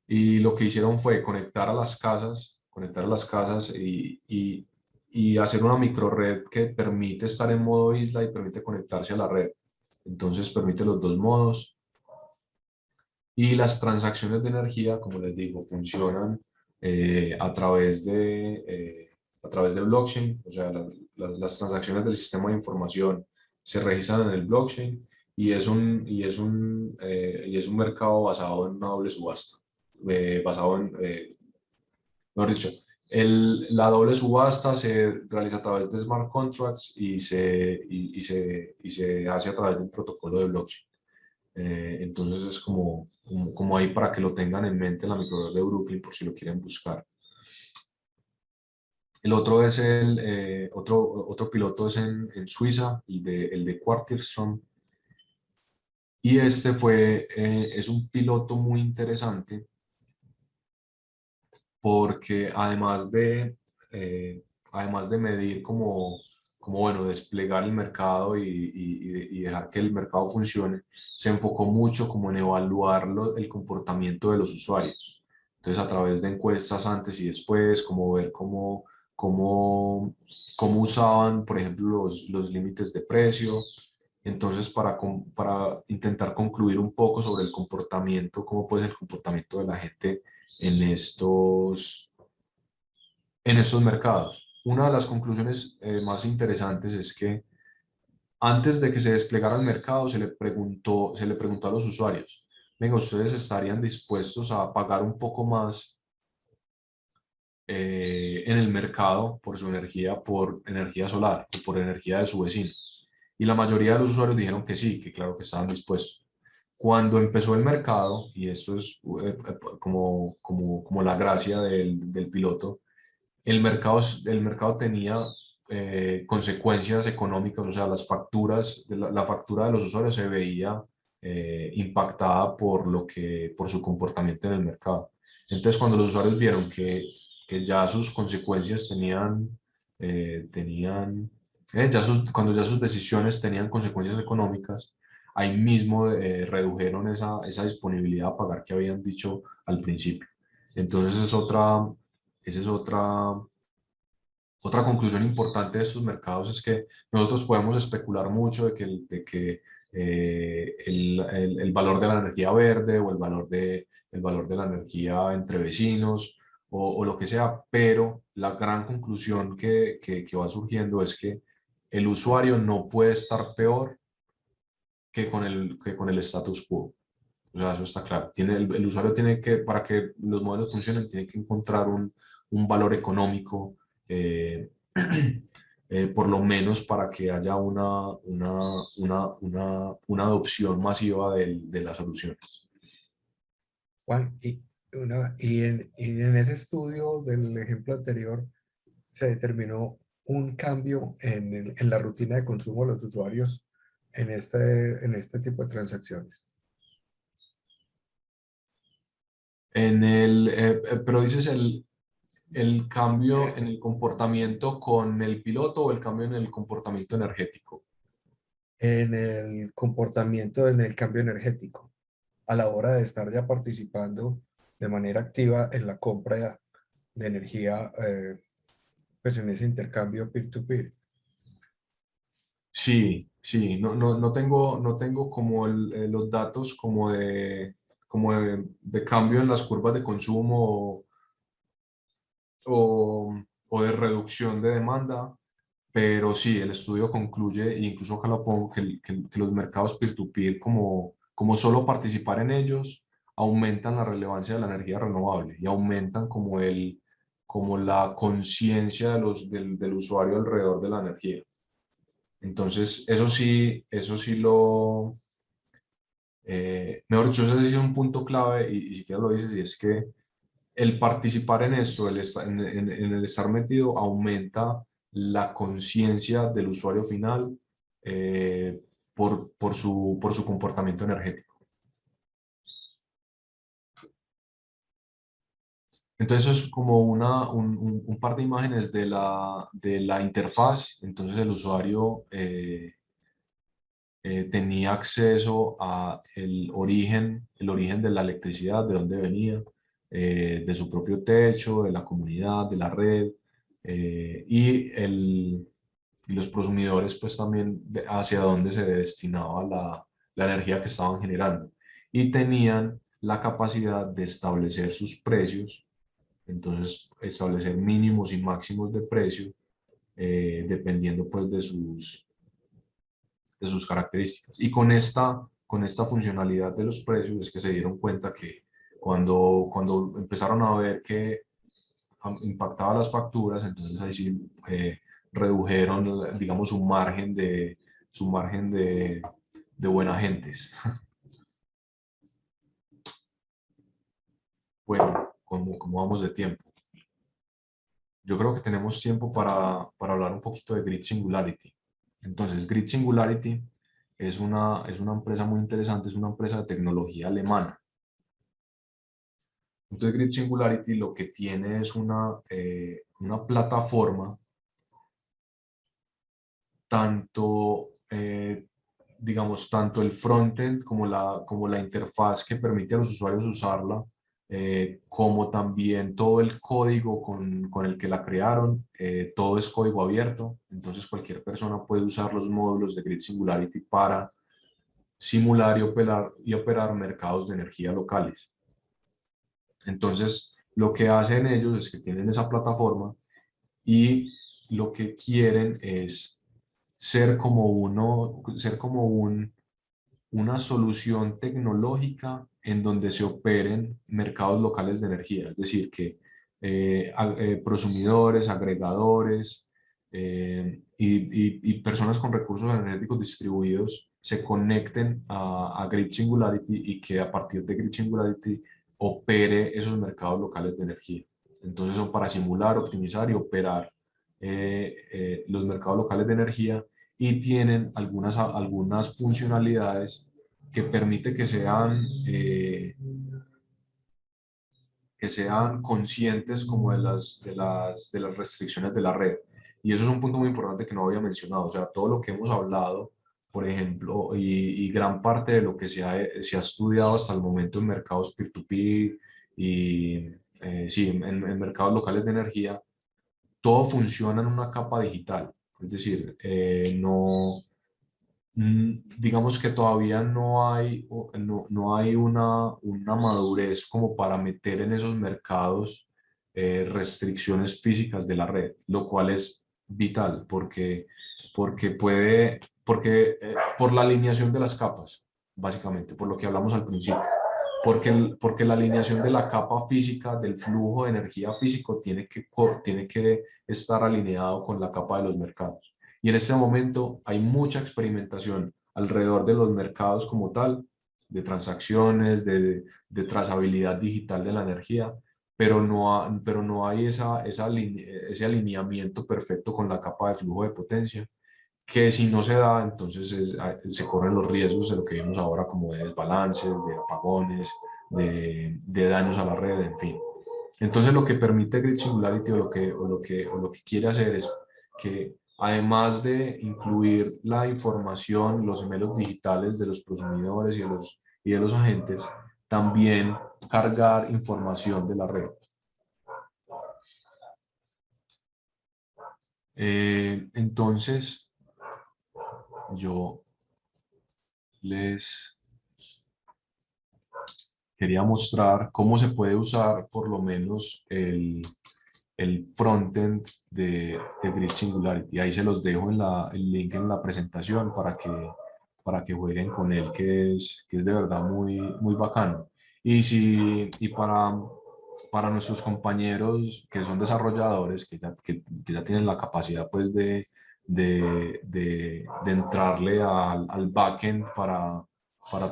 y lo que hicieron fue conectar a las casas y hacer una microred que permite estar en modo isla y permite conectarse a la red. Entonces permite los dos modos. Y las transacciones de energía, como les digo, funcionan a través de blockchain. O sea, las transacciones del sistema de información se registran en el blockchain y es un mercado basado en una doble subasta. Basado en, mejor dicho, la doble subasta se realiza a través de smart contracts y se hace a través de un protocolo de blockchain. Entonces es como ahí para que lo tengan en mente la microred de Brooklyn por si lo quieren buscar. El otro es otro piloto es en Suiza, el de Quarterstrom. Y es un piloto muy interesante porque además de medir bueno, desplegar el mercado y dejar que el mercado funcione, se enfocó mucho como en evaluar el comportamiento de los usuarios. Entonces, a través de encuestas antes y después, como ver cómo, cómo usaban, por ejemplo, los límites de precio. Entonces, para intentar concluir un poco sobre el comportamiento, cómo puede ser el comportamiento de la gente en estos mercados. Una de las conclusiones más interesantes es que antes de que se desplegara el mercado se le preguntó a los usuarios, venga, ¿ustedes estarían dispuestos a pagar un poco más en el mercado por su energía, por energía solar o por energía de su vecino? Y la mayoría de los usuarios dijeron que sí, que claro que estaban dispuestos. Cuando empezó el mercado, y esto es como la gracia del piloto, el mercado tenía consecuencias económicas, o sea, las facturas, la factura de los usuarios se veía impactada por su comportamiento en el mercado. Entonces, cuando los usuarios vieron que ya sus consecuencias cuando ya sus decisiones tenían consecuencias económicas, ahí mismo redujeron esa disponibilidad a pagar que habían dicho al principio. Entonces, esa es otra conclusión importante de estos mercados, es que nosotros podemos especular mucho de que el valor de la energía verde o el valor de la energía entre vecinos o lo que sea, pero la gran conclusión que va surgiendo es que el usuario no puede estar peor que con el status quo. O sea, eso está claro. El usuario tiene que, para que los modelos funcionen, tiene que encontrar un valor económico, eh, por lo menos para que haya una adopción masiva de las soluciones. Juan, y en ese estudio del ejemplo anterior se determinó un cambio en la rutina de consumo de los usuarios en este tipo de transacciones. Pero dices el cambio en el comportamiento con el piloto o el cambio en el comportamiento energético. En el comportamiento, en el cambio energético, a la hora de estar ya participando de manera activa en la compra de energía, pues en ese intercambio peer-to-peer. Sí, sí, no tengo como los datos de cambio en las curvas de consumo o de reducción de demanda, pero sí, el estudio concluye, e incluso acá lo pongo, que los mercados peer-to-peer, como solo participar en ellos, aumentan la relevancia de la energía renovable y aumentan como la conciencia del usuario alrededor de la energía. Entonces, eso sí lo, mejor dicho, ese sí es un punto clave y si quieres lo dices, y es que el participar en esto, en el estar metido, aumenta la conciencia del usuario final eh, por su comportamiento energético. Entonces eso es como un par de imágenes de la interfaz. Entonces el usuario tenía acceso a el origen de la electricidad, de dónde venía, de su propio techo, de la comunidad, de la red, y los prosumidores pues también hacia dónde se destinaba la energía que estaban generando. Y tenían la capacidad de establecer sus precios, entonces establecer mínimos y máximos de precio, dependiendo pues de sus características. Y con esta funcionalidad de los precios es que se dieron cuenta que cuando empezaron a ver que impactaba las facturas, entonces ahí sí redujeron, digamos, su margen de buena gentes. Bueno, ¿cómo vamos de tiempo? Yo creo que tenemos tiempo para hablar un poquito de Grid Singularity. Entonces, Grid Singularity es una empresa muy interesante, es una empresa de tecnología alemana. Entonces, Grid Singularity lo que tiene es una plataforma, tanto, digamos, tanto el frontend como la interfaz que permite a los usuarios usarla, como también todo el código con el que la crearon, todo es código abierto, entonces cualquier persona puede usar los módulos de Grid Singularity para simular y operar mercados de energía locales. Entonces, lo que hacen ellos es que tienen esa plataforma y lo que quieren es ser como una solución tecnológica en donde se operen mercados locales de energía, es decir, que prosumidores, agregadores y personas con recursos energéticos distribuidos se conecten a Grid Singularity y que a partir de Grid Singularity opere esos mercados locales de energía. Entonces son para simular, optimizar y operar los mercados locales de energía, y tienen algunas funcionalidades que permiten que sean conscientes como de las restricciones de la red. Y eso es un punto muy importante que no había mencionado. O sea, todo lo que hemos hablado, por ejemplo, y gran parte de lo que se ha estudiado hasta el momento en mercados peer-to-peer y sí, en mercados locales de energía, todo funciona en una capa digital. Es decir, digamos que todavía no hay una madurez como para meter en esos mercados restricciones físicas de la red, lo cual es vital por la alineación de las capas, básicamente, por lo que hablamos al principio. Porque la alineación de la capa física, del flujo de energía físico, tiene que estar alineado con la capa de los mercados. Y en este momento hay mucha experimentación alrededor de los mercados como tal, de transacciones, de trazabilidad digital de la energía, pero no hay ese alineamiento perfecto con la capa de flujo de potencia, que si no se da, entonces se corren los riesgos de lo que vimos ahora, como de desbalances, de apagones, de daños a la red, en fin. Entonces lo que permite Grid Singularity o lo que quiere hacer es que, además de incluir la información, los gemelos digitales de los prosumidores y de los agentes, también cargar información de la red. Entonces, yo les quería mostrar cómo se puede usar por lo menos el frontend de Grid Singularity. Ahí se los dejo el link en la presentación para que jueguen con él, que es de verdad muy bacano. Y para nuestros compañeros que son desarrolladores, que ya tienen la capacidad pues de entrarle al backend para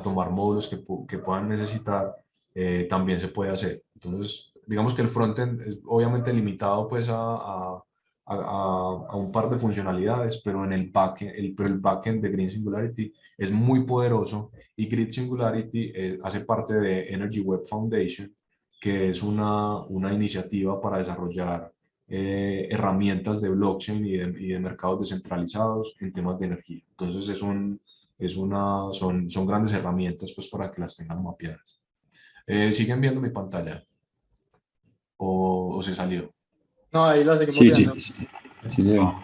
tomar módulos que puedan necesitar, también se puede hacer. Entonces, digamos que el frontend es obviamente limitado pues a un par de funcionalidades, pero en el backend, pero el backend de Green Singularity es muy poderoso, y Grid Singularity hace parte de Energy Web Foundation, que es una iniciativa para desarrollar herramientas de blockchain y de mercados descentralizados en temas de energía. Entonces son grandes herramientas pues para que las tengan mapeadas. ¿Siguen viendo mi pantalla o se salió? No, ahí la seguimos Sí, sí, viendo. sí, Leo.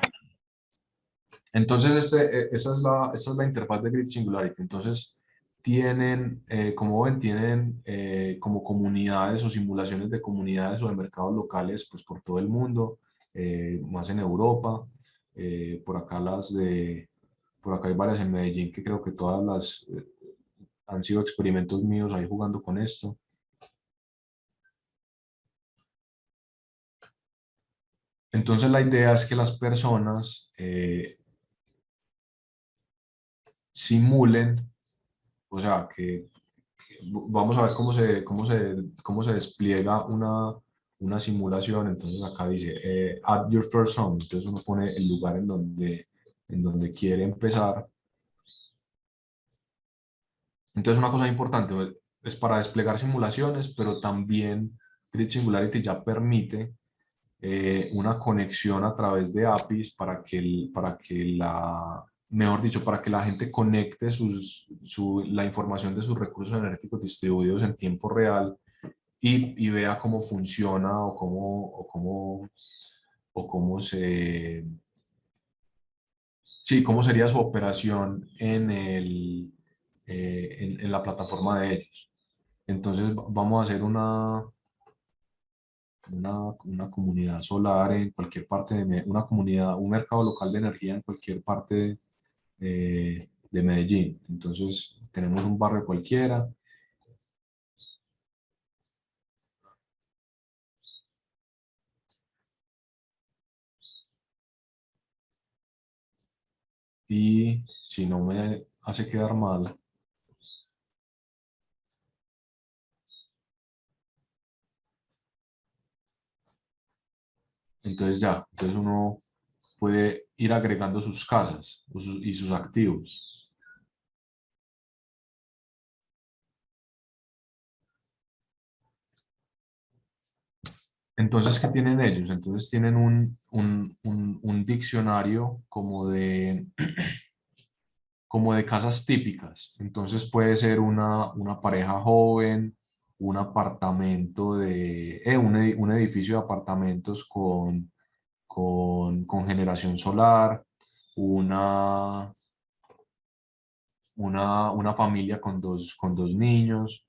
Entonces, esa es la interfaz de Grid Singularity. Entonces, tienen, como ven, tienen como comunidades o simulaciones de comunidades o de mercados locales pues, por todo el mundo, más en Europa. Por acá por acá hay varias en Medellín que creo que todas han sido experimentos míos ahí jugando con esto. Entonces, la idea es que las personas simulen, o sea, vamos a ver cómo se despliega una simulación. Entonces acá dice, add your first home. Entonces uno pone el lugar en donde quiere empezar. Entonces una cosa importante es para desplegar simulaciones, pero también Grid Singularity ya permite una conexión a través de APIs mejor dicho, para que la gente conecte la información de sus recursos energéticos distribuidos en tiempo real y vea cómo funciona sí, cómo sería su operación en la plataforma de ellos. Entonces vamos a hacer una comunidad solar en cualquier parte una comunidad, un mercado local de energía en cualquier parte de Medellín. Entonces tenemos un barrio cualquiera. Y si no me hace quedar mal, entonces uno puede ir agregando sus casas y sus activos. Entonces, ¿qué tienen ellos? Entonces tienen un diccionario como de casas típicas. Entonces puede ser una pareja joven, un apartamento un edificio de apartamentos con generación solar, una, una familia con dos niños,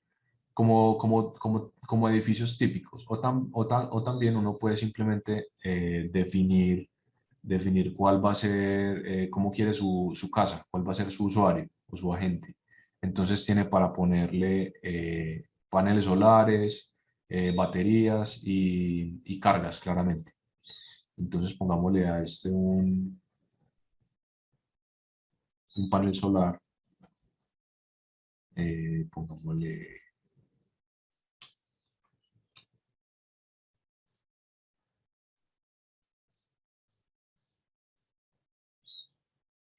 como edificios típicos. O también uno puede simplemente definir cuál va a ser, cómo quiere su casa, cuál va a ser su usuario o su agente. Entonces tiene para ponerle paneles solares, baterías y cargas, claramente. Entonces pongámosle a este un panel solar, pongámosle.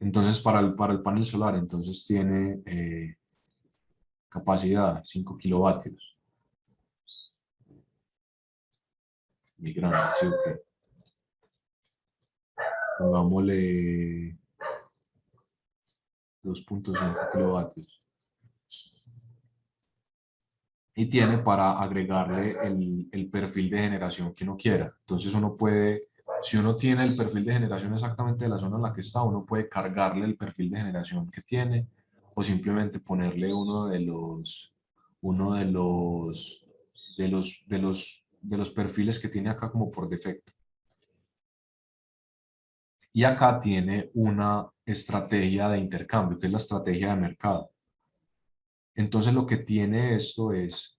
Entonces, para el panel solar, entonces tiene capacidad 5 kilovatios. Muy grande, ¿sí o qué? Pongámosle 2.5 kilovatios. Y tiene para agregarle el perfil de generación que uno quiera. Entonces uno puede, si uno tiene el perfil de generación exactamente de la zona en la que está, uno puede cargarle el perfil de generación que tiene, o simplemente ponerle uno de los perfiles que tiene acá como por defecto. Y acá tiene una estrategia de intercambio, que es la estrategia de mercado. Entonces lo que tiene esto es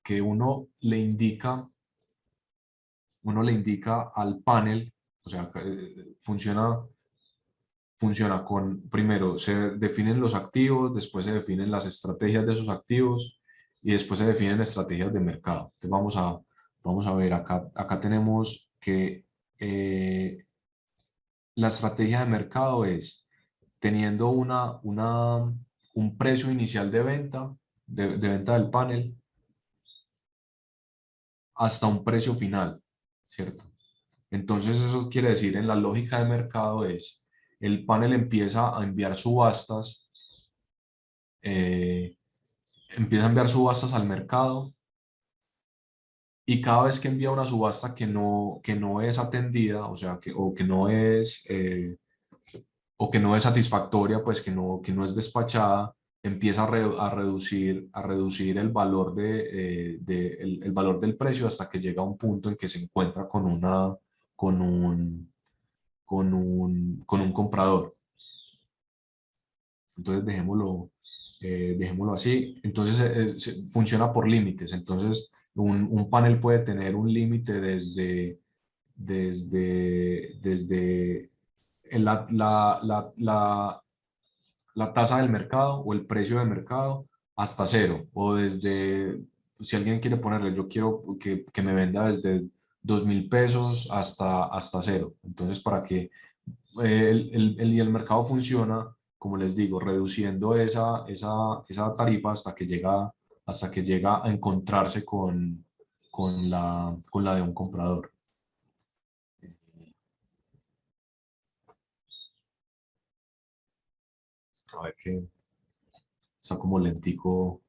que uno le indica al panel O sea, funciona con, primero se definen los activos, después se definen las estrategias de esos activos y después se definen estrategias de mercado. Entonces vamos a ver, acá tenemos que la estrategia de mercado es teniendo un precio inicial de venta, de venta del panel, hasta un precio final, ¿cierto? Entonces eso quiere decir, en la lógica de mercado es, el panel empieza a enviar subastas, eh, al mercado, y cada vez que envía una subasta que no es atendida, o sea, o que no es satisfactoria, pues que no es despachada, empieza a reducir el valor, el valor del precio hasta que llega a un punto en que se encuentra con con un comprador. Entonces dejémoslo así. Entonces funciona por límites. Entonces un panel puede tener un límite desde la tasa del mercado o el precio de mercado hasta cero, o desde, si alguien quiere ponerle, yo quiero que me venda desde 2.000 pesos hasta cero. Entonces, para que y el mercado funciona, como les digo, reduciendo esa tarifa hasta que llega a encontrarse con la de un comprador. A ver que está como lentico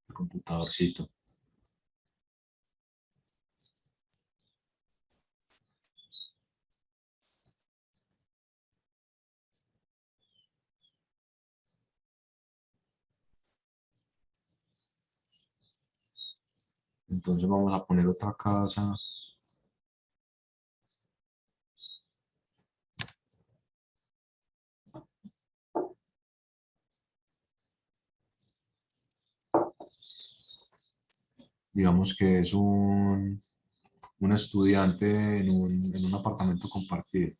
el computadorcito. Entonces vamos a poner otra casa. Digamos que es un estudiante en un apartamento compartido.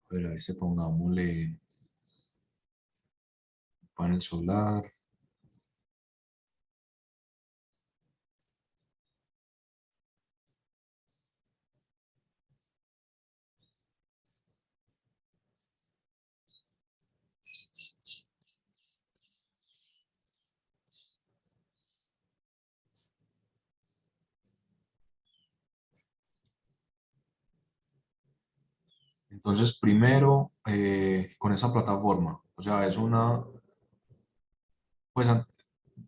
Pero a ese pongámosle panel solar. Entonces, primero, con esa plataforma, o sea, pues,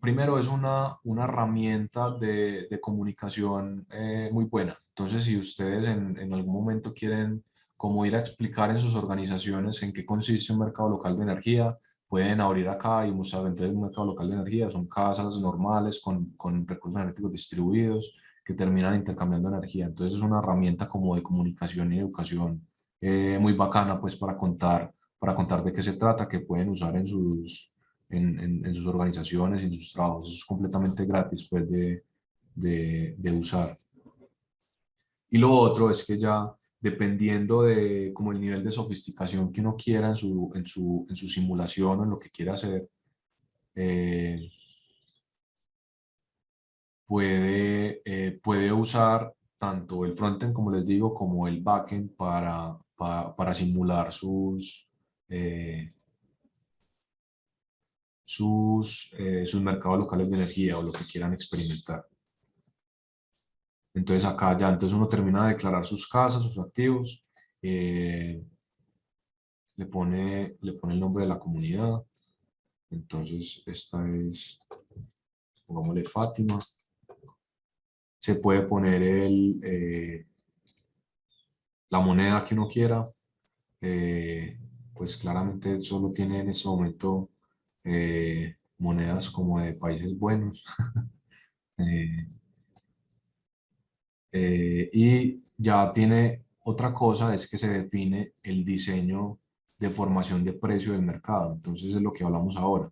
primero es una herramienta de comunicación muy buena. Entonces, si ustedes en algún momento quieren como ir a explicar en sus organizaciones en qué consiste un mercado local de energía, pueden abrir acá y mostrar. Entonces, un mercado local de energía son casas normales con recursos energéticos distribuidos que terminan intercambiando energía. Entonces, es una herramienta como de comunicación y educación muy bacana, pues, para contar de qué se trata, que pueden usar en sus organizaciones, en sus trabajos. Eso es completamente gratis, pues, de usar. Y lo otro es que ya, dependiendo de como el nivel de sofisticación que uno quiera en su simulación o en lo que quiera hacer, eh, puede usar tanto el frontend, como les digo, como el backend para simular eh, sus mercados locales de energía o lo que quieran experimentar. Entonces acá ya, entonces uno termina de declarar sus casas, sus activos, le pone el nombre de la comunidad. Entonces esta es, pongámosle Fátima. Se puede poner la moneda que uno quiera, pues claramente solo tiene en este momento monedas como de países buenos. Eh, y ya tiene otra cosa, es que se define el diseño de formación de precio del mercado. Entonces es lo que hablamos ahora.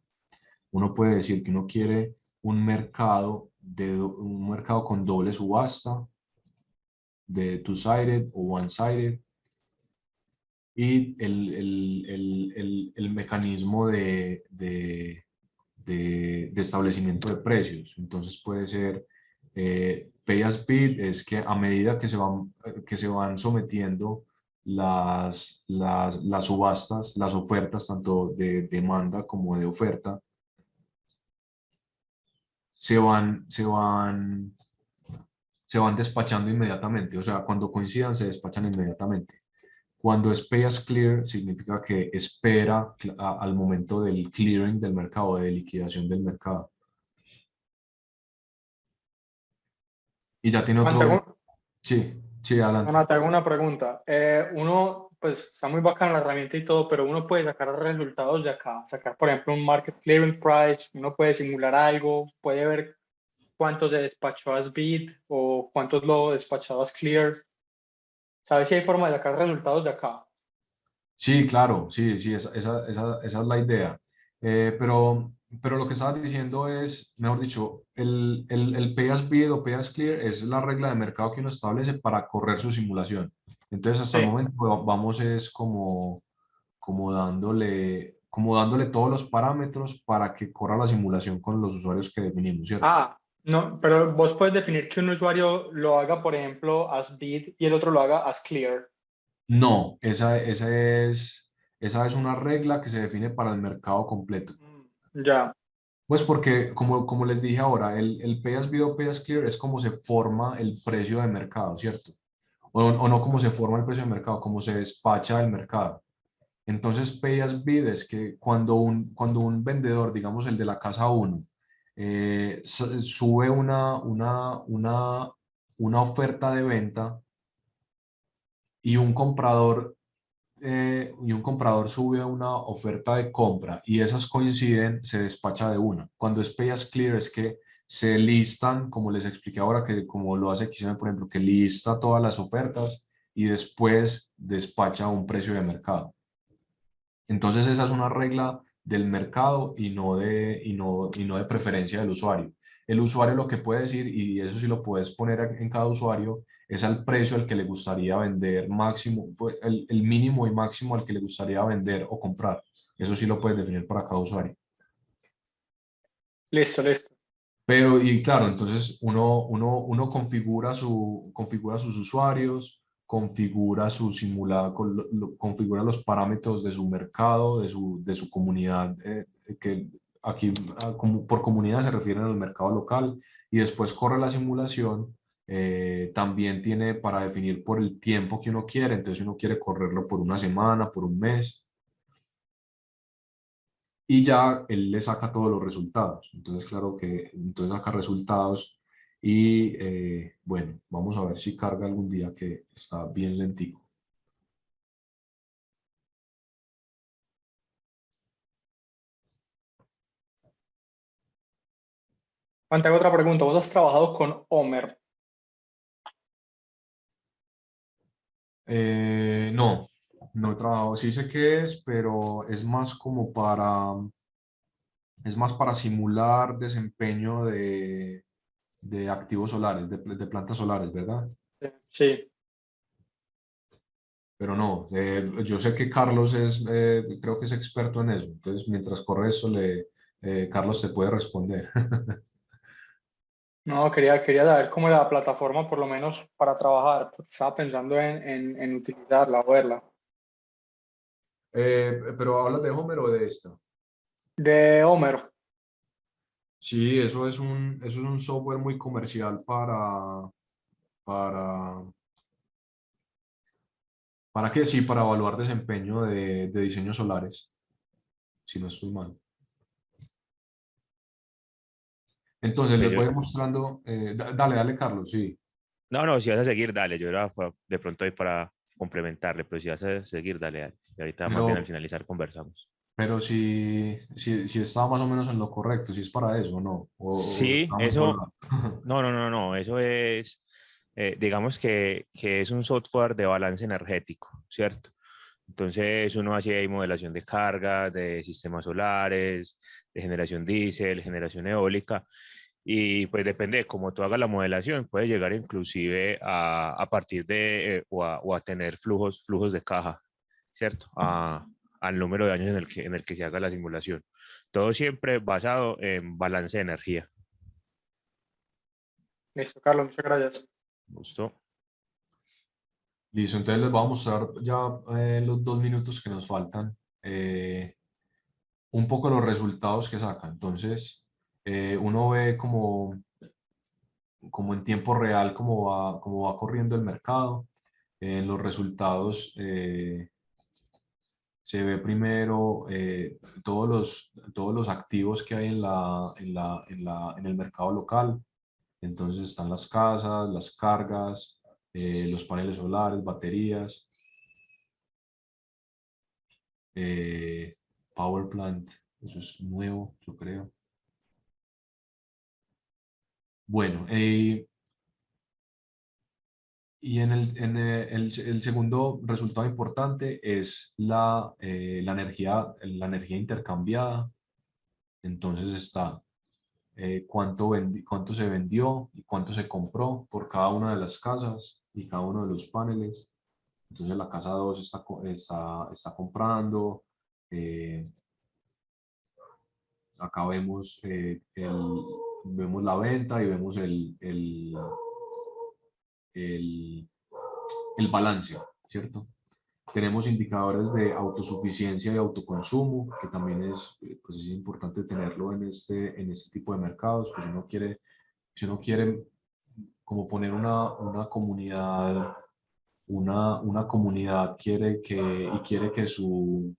Uno puede decir que uno quiere un mercado, un mercado con doble subasta, de two-sided o one-sided, y el mecanismo de establecimiento de precios. Entonces puede ser pay as bid, es que a medida que se van sometiendo las subastas, las ofertas, tanto de demanda como de oferta, se van, se van, se van despachando inmediatamente. O sea, cuando coincidan, se despachan inmediatamente. Cuando es pay as clear, significa que espera al momento del clearing del mercado, de liquidación del mercado. Y ya tiene Juan, otro. Sí, sí, adelante. Te hago una pregunta. Uno, pues está muy bacana la herramienta y todo, pero uno puede sacar resultados de acá. Sacar, por ejemplo, un market clearing price, uno puede simular algo, puede ver cuánto se despachó as bid o cuántos lo despachó as clear. ¿Sabes si hay forma de sacar resultados de acá? Sí, claro, sí, sí, esa es la idea. Pero lo que estabas diciendo es, mejor dicho, el pay as bid o pay as clear es la regla de mercado que uno establece para correr su simulación. Entonces, hasta el Sí. momento vamos es como dándole todos los parámetros para que corra la simulación con los usuarios que definimos, ¿cierto? Ah, no, pero vos puedes definir que un usuario lo haga, por ejemplo, as bid y el otro lo haga as clear. No, esa es una regla que se define para el mercado completo. Ya. Pues porque, como les dije ahora, el pay as bid o pay as clear es como se forma el precio de mercado, ¿cierto? O no como se forma el precio de mercado, como se despacha el mercado. Entonces, pay as bid es que cuando un vendedor, digamos el de la casa uno, sube una oferta de venta y y un comprador sube una oferta de compra y esas coinciden, se despacha de una. Cuando es pay as clear es que se listan, como les expliqué ahora, que como lo hace XM, por ejemplo, que lista todas las ofertas y después despacha un precio de mercado. Entonces esa es una regla del mercado y no de preferencia del usuario. El usuario lo que puede decir, y eso sí lo puedes poner en cada usuario, es al precio al que le gustaría vender máximo, pues, el mínimo y máximo al que le gustaría vender o comprar. Eso sí lo puedes definir para cada usuario. Listo, listo. Pero, y claro, entonces uno configura sus usuarios, configura su simulado, configura los parámetros de su mercado, de su comunidad, que aquí por comunidad se refieren al mercado local, y después corre la simulación. También tiene para definir por el tiempo que uno quiere, entonces uno quiere correrlo por una semana, por un mes, y ya él le saca todos los resultados. Entonces, claro que entonces saca resultados y bueno, vamos a ver si carga algún día, que está bien lentico. Juan, te hago otra pregunta. ¿Vos has trabajado con Homer? No, no he trabajado, sí sé qué es, pero es más para simular desempeño de activos solares, de plantas solares, ¿verdad? Sí. Pero no, yo sé que Carlos creo que es experto en eso. Entonces, mientras corre eso, Carlos te puede responder. No, quería saber cómo era la plataforma, por lo menos para trabajar. Porque estaba pensando en utilizarla o verla. Pero hablas de Homer o de esta. De Homer. Sí, eso es un software muy comercial para, ¿para qué? Sí, para evaluar desempeño de diseños solares, si no estoy mal. Entonces, Pues les yo, voy a ir mostrando. Dale, Carlos, sí. no, no, si vas a seguir, dale, yo era de pronto ahí para complementarle, pero si vas a seguir, dale, dale. Y ahorita más bien al Pero, finalizar conversamos. pero si está más o menos en lo correcto, si es para eso o no, o Sí, está muy eso, volado. no, eso es, digamos que es un software de balance energético, ¿cierto? Entonces uno hace ahí modelación de cargas, de sistemas solares, de generación diésel, generación eólica, y pues depende de cómo tú hagas la modelación, puede llegar inclusive a partir de, o a tener flujos de caja, ¿cierto? Al número de años en el que se haga la simulación. Todo siempre basado en balance de energía. Listo, Carlos, muchas gracias. ¿Gustó? Listo, entonces les voy a mostrar ya los 2 minutos que nos faltan, un poco los resultados que saca. Entonces, uno ve como en tiempo real cómo va corriendo el mercado. En los resultados se ve primero todos los activos que hay en el mercado local. Entonces están las casas, las cargas, los paneles solares, baterías, eh, power plant, eso es nuevo, yo creo. Bueno, y el segundo resultado importante es la energía intercambiada. Entonces está cuánto se vendió y cuánto se compró por cada una de las casas y cada uno de los paneles. Entonces la casa 2 está comprando. eh, Acá vemos, vemos la venta y vemos el, el balance, ¿cierto? Tenemos indicadores de autosuficiencia y autoconsumo, que también pues es importante tenerlo en este tipo de mercados, pues si uno quiere como poner una comunidad, una comunidad quiere que su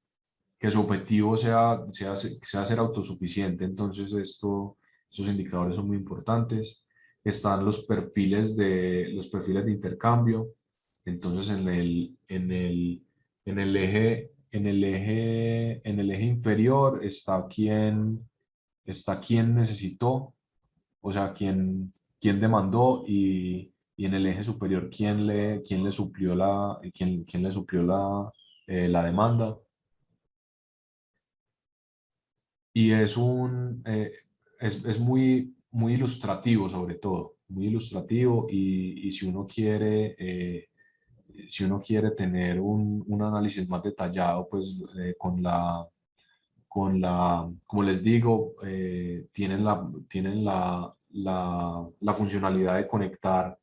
objetivo sea ser autosuficiente, entonces estos indicadores son muy importantes. Están los perfiles de intercambio, entonces en el eje inferior está quien necesitó, o sea, quién demandó, y en el eje superior quién le suplió quién le suplió la demanda. Y es muy ilustrativo sobre todo, muy ilustrativo, y si uno quiere tener un análisis más detallado, pues como les digo, tienen la funcionalidad de conectar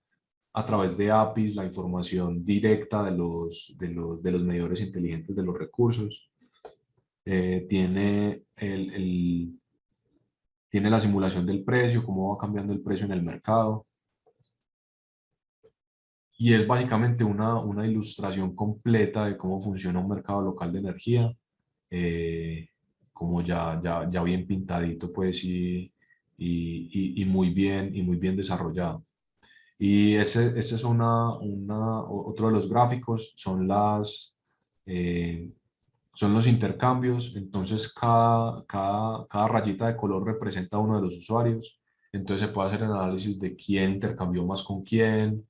a través de APIs la información directa de los medidores inteligentes de los recursos. Tiene tiene la simulación del precio, cómo va cambiando el precio en el mercado. Y es básicamente una ilustración completa de cómo funciona un mercado local de energía, como ya bien pintadito, pues, y muy bien desarrollado. Y ese es otro de los gráficos, son los intercambios. Entonces cada rayita de color representa a uno de los usuarios. Entonces se puede hacer el análisis de quién intercambió más con quién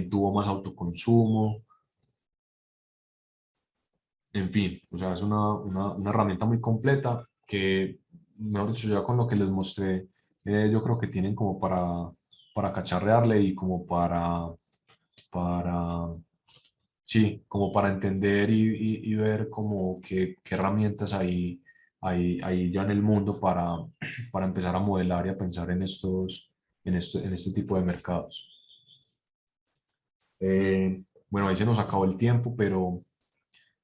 tuvo más autoconsumo, en fin, o sea, es una herramienta muy completa que, mejor dicho, ya con lo que les mostré, yo creo que tienen como para cacharrearle y como para, sí, como para entender y ver como qué herramientas hay ya en el mundo para empezar a modelar y a pensar en este tipo de mercados. Bueno, ahí se nos acabó el tiempo, pero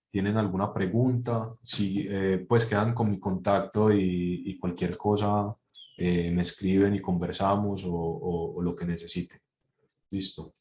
¿tienen alguna pregunta? Si, pues quedan con mi contacto y cualquier cosa me escriben y conversamos o lo que necesiten. Listo.